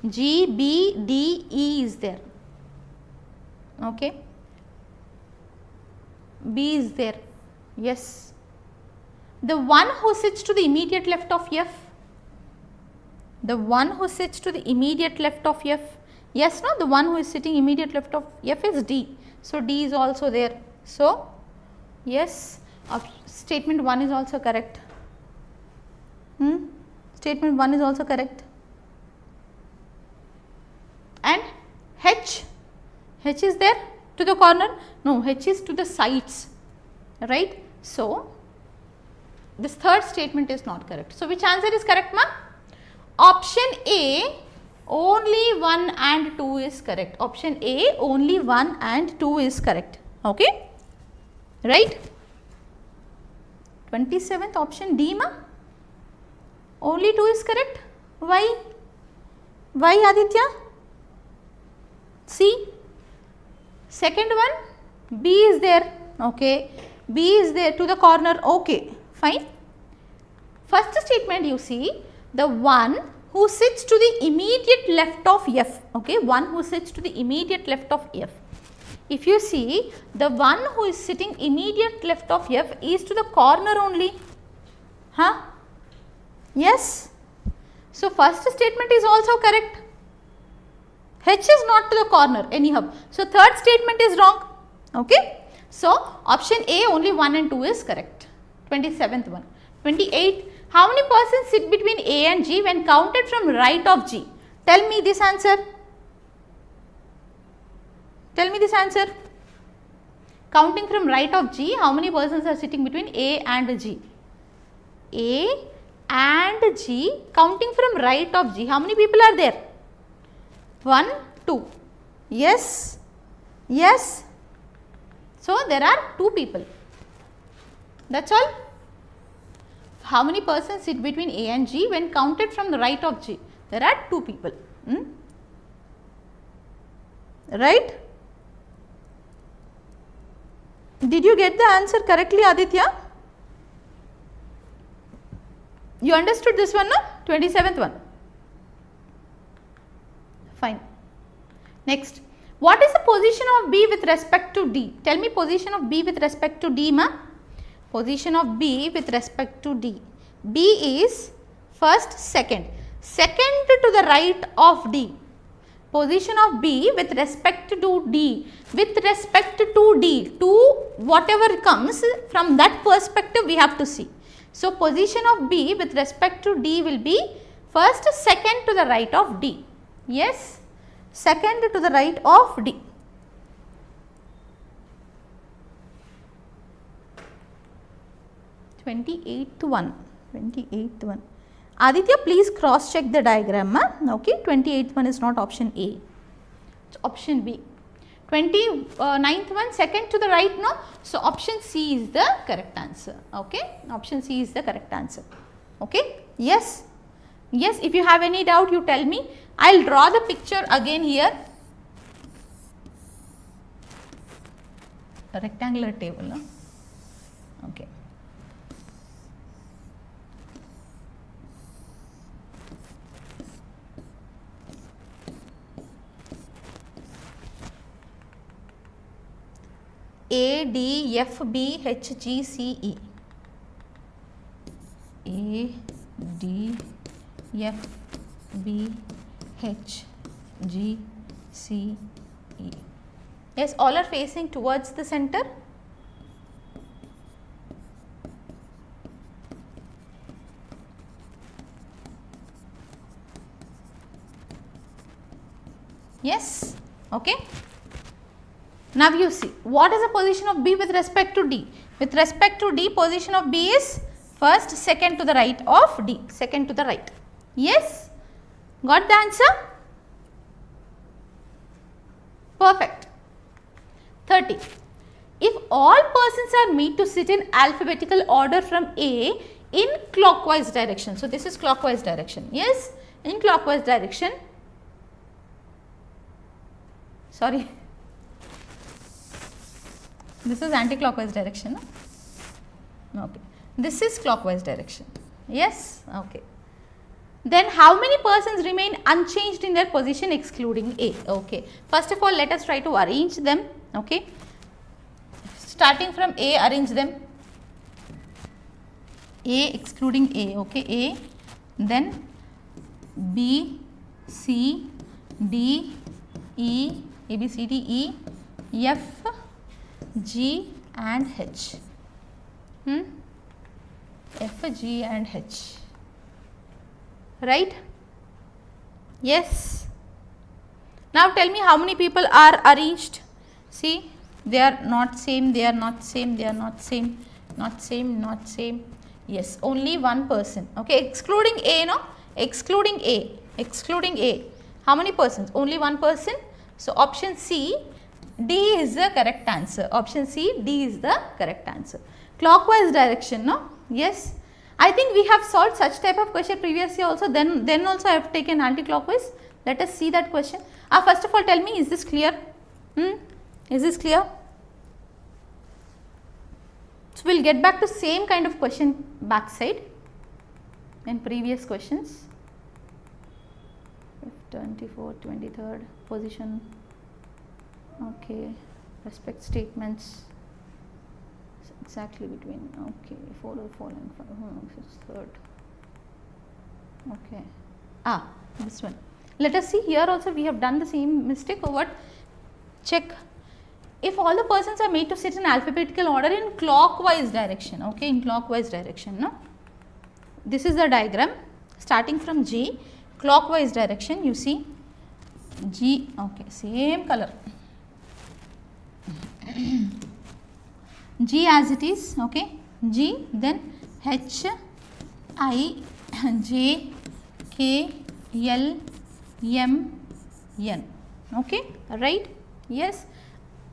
G, B, D, E is there. Okay. B is there. Yes. The one who sits to the immediate left of F. The one who sits to the immediate left of F. Yes, no, the one who is sitting immediate left of F is D. So, D is also there. So, yes, statement 1 is also correct. Statement 1 is also correct. And H, H is there to the corner? No, H is to the sides, right? So, this third statement is not correct. So, which answer is correct, ma? Option A, only 1 and 2 is correct. Option A, only 1 and 2 is correct. Okay? Right? 27th option D, ma? Only 2 is correct. Why? Why, Aditya? See? Second one, B is there. Okay. B is there to the corner. Okay. Fine. First statement you see, the one who sits to the immediate left of F. Okay. One who sits to the immediate left of F. If you see, the one who is sitting immediate left of F is to the corner only. Huh? Yes. So, first statement is also correct. H is not to the corner anyhow. So, third statement is wrong. Okay. So, option A, only 1 and 2 is correct. 27th one. 28th, how many persons sit between A and G when counted from right of G? Tell me this answer. Tell me this answer. Counting from right of G, how many persons are sitting between A and G? A and G, counting from right of G, how many people are there? 1, 2. Yes. Yes. So, there are 2 people. That's all. How many persons sit between A and G when counted from the right of G? There are 2 people. Right? Did you get the answer correctly, Aditya? You understood this one, no? 27th one. Fine. Next, what is the position of B with respect to D? Tell me position of B with respect to D, ma. Position of B with respect to D. B is first, second. Second to the right of D. Position of B with respect to D. With respect to D. To whatever comes from that perspective we have to see. So, position of B with respect to D will be first, second to the right of D. Yes, second to the right of D. Twenty-eighth one. Aditya, please cross check the diagram, ma. Okay, 28th one is not option A. It's option B. 29th one, second to the right, no? So, option C is the correct answer. Okay, option C is the correct answer. Okay, yes. Yes, if you have any doubt, you tell me. I will draw the picture again here. A rectangular table, no? Okay. A, D, F, B, H, G, C, E. A, D, F, B, H, G, C, E. Yes, all are facing towards the center. Yes, okay. Now you see, what is the position of B with respect to D? With respect to D, position of B is first, second to the right of D, second to the right. Yes? Got the answer? Perfect. 30. If all persons are made to sit in alphabetical order from A in clockwise direction. So, this is clockwise direction. Yes? In clockwise direction. Sorry. This is anti-clockwise direction. No? Okay. This is clockwise direction. Yes? Okay. Then how many persons remain unchanged in their position excluding A? Okay. First of all, let us try to arrange them. Okay. Starting from A, arrange them. A excluding A. Okay. A. Then B, C, D, E, A, B, C, D, E, F, G and H. F, G and H. Right? Yes. Now tell me how many people are arranged. See, they are not same, they are not same, they are not same, not same, not same. Yes, only one person. Okay, excluding A, no? Excluding A, excluding A. How many persons? Only one person. So, option C, D is the correct answer. Option C, D is the correct answer. Clockwise direction, no? Yes. I think we have solved such type of question previously also. Then also I have taken anti-clockwise. Let us see that question. First of all, tell me, is this clear? Is this clear? So, we will get back to same kind of question backside in previous questions. 24th, 23rd position. Okay, respect statements. Exactly between, okay, 4 or 4 and 5, third. Okay. This one. Let us see, here also we have done the same mistake or what? Check. If all the persons are made to sit in alphabetical order in clockwise direction, okay, in clockwise direction, no? This is the diagram starting from G, clockwise direction, you see, G, okay, same color. G as it is, okay, G, then H, I, J, K, L, M, N, okay, right, yes,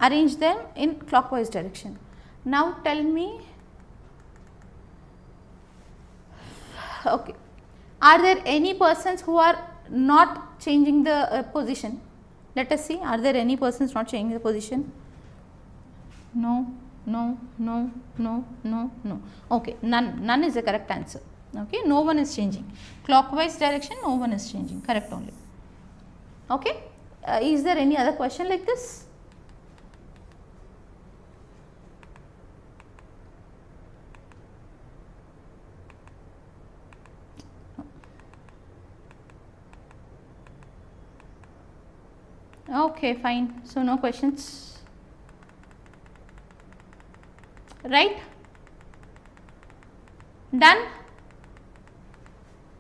arrange them in clockwise direction. Now tell me, okay, are there any persons who are not changing the position? Let us see, are there any persons not changing the position? No. No, no, no, no, no. Okay, none is the correct answer. Okay, no one is changing. Clockwise direction, no one is changing. Correct only. Okay, is there any other question like this? Okay, fine. So, no questions. Right? Done?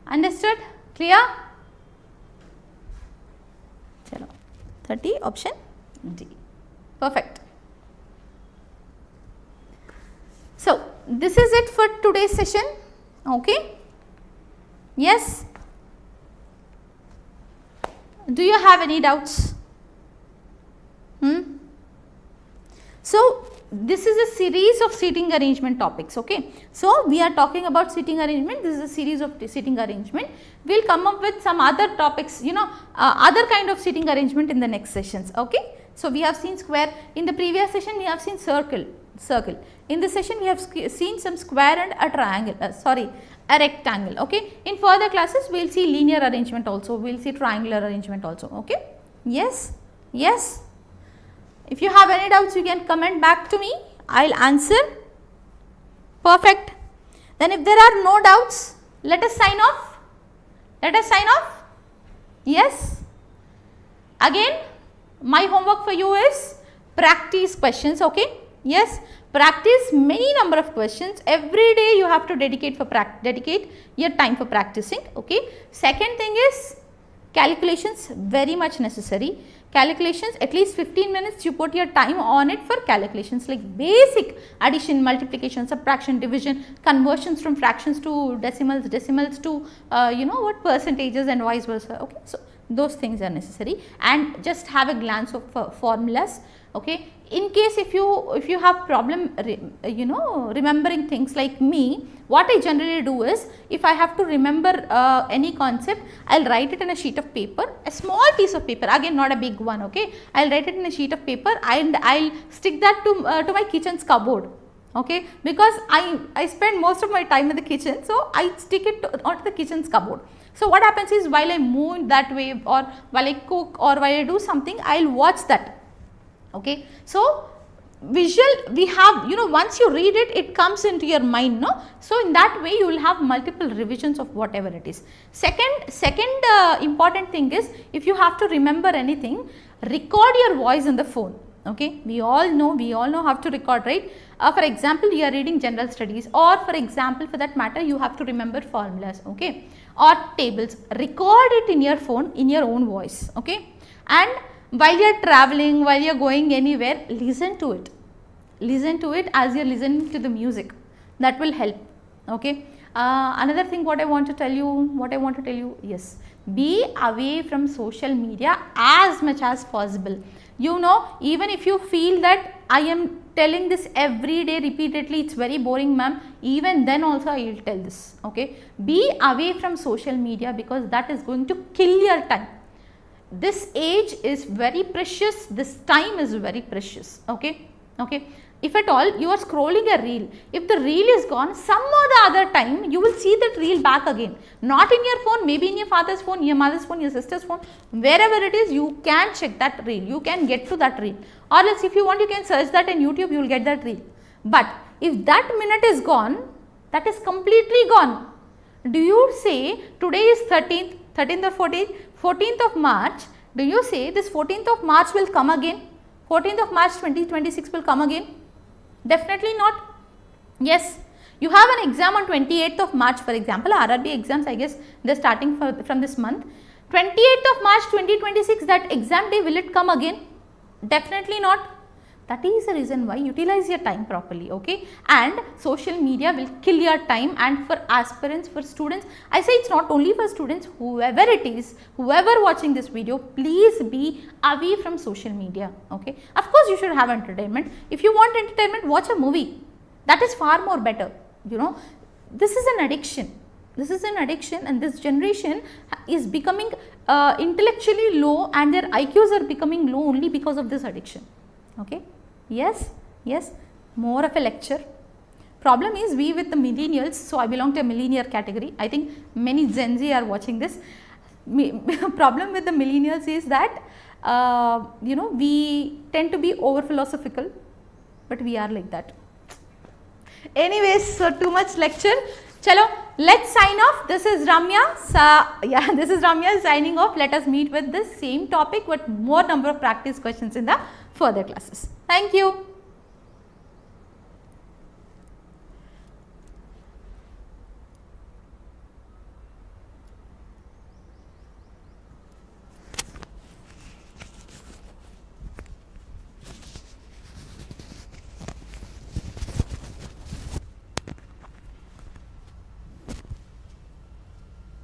Understood? Clear? Chalo. 30 option D. Perfect. So, this is it for today's session. Okay? Yes? Do you have any doubts? So, this is a series of seating arrangement topics, okay. So, we are talking about seating arrangement, this is a series of seating arrangement. We will come up with some other topics, other kind of seating arrangement in the next sessions, okay. So, we have seen square, in the previous session we have seen circle. In this session we have seen some square and a triangle, a rectangle, okay. In further classes we will see linear arrangement also, we will see triangular arrangement also, okay. Yes, yes. If you have any doubts, you can comment back to me, I will answer. Perfect. Then if there are no doubts, let us sign off. Let us sign off. Yes. Again, my homework for you is practice questions, okay. Yes, practice many number of questions. Every day you have to dedicate your time for practicing, okay. Second thing is calculations, very much necessary. calculations, at least 15 minutes you put your time on it for calculations like basic addition, multiplication, subtraction, division, conversions from fractions to decimals, decimals to you know what, percentages and vice versa. Okay, so those things are necessary, and just have a glance of formulas. Okay, in case if you have problem you know remembering things like me, what I generally do is, if I have to remember any concept, I'll write it in a sheet of paper, a small piece of paper, again not a big one. Okay, I'll write it in a sheet of paper and I'll stick that to my kitchen's cupboard. Okay, because I spend most of my time in the kitchen, so I stick it onto the kitchen's cupboard. So what happens is, while I move that way, or while I cook, or while I do something, I'll watch that. Okay, so visual, we have, you know, once you read it, it comes into your mind, no? So in that way you will have multiple revisions of whatever it is. Second important thing is, if you have to remember anything, record your voice in the phone. Okay, we all know how to record, right? For example, you are reading general studies, or for example, for that matter, you have to remember formulas, okay, or tables. Record it in your phone in your own voice. Okay, and while you are traveling, while you are going anywhere, listen to it. Listen to it as you are listening to the music. That will help. Okay. Another thing what I want to tell you, yes, be away from social media as much as possible. You know, even if you feel that I am telling this every day repeatedly, it's very boring, ma'am, even then also I will tell this. Okay. Be away from social media, because that is going to kill your time. This age is very precious, this time is very precious. Okay. Okay. If at all you are scrolling a reel, if the reel is gone, some or the other time you will see that reel back again. Not in your phone, maybe in your father's phone, your mother's phone, your sister's phone, wherever it is, you can check that reel, you can get to that reel. Or else if you want, you can search that in YouTube, you will get that reel. But if that minute is gone, that is completely gone. Do you say today is 13th or 14th of March, do you say this 14th of March will come again? 14th of March 2026 will come again? Definitely not. Yes, you have an exam on 28th of March, for example, RRB exams, I guess they are starting from this month. 28th of March 2026, that exam day, will it come again? Definitely not. That is the reason why utilize your time properly. Okay, and social media will kill your time. And for aspirants, for students, I say it's not only for students, whoever it is, whoever watching this video, please be away from social media. Okay, of course you should have entertainment. If you want entertainment, watch a movie. That is far more better. You know, this is an addiction. This is an addiction, and this generation is becoming intellectually low, and their IQs are becoming low only because of this addiction. Okay. Yes, yes, more of a lecture. Problem is, we with the millennials, so I belong to a millennial category. I think many Gen Z are watching this. Problem with the millennials is that, you know, we tend to be over philosophical, but we are like that. Anyways, so too much lecture. Chalo, let's sign off. This is Ramya. This is Ramya signing off. Let us meet with the same topic with more number of practice questions in the further classes. Thank you.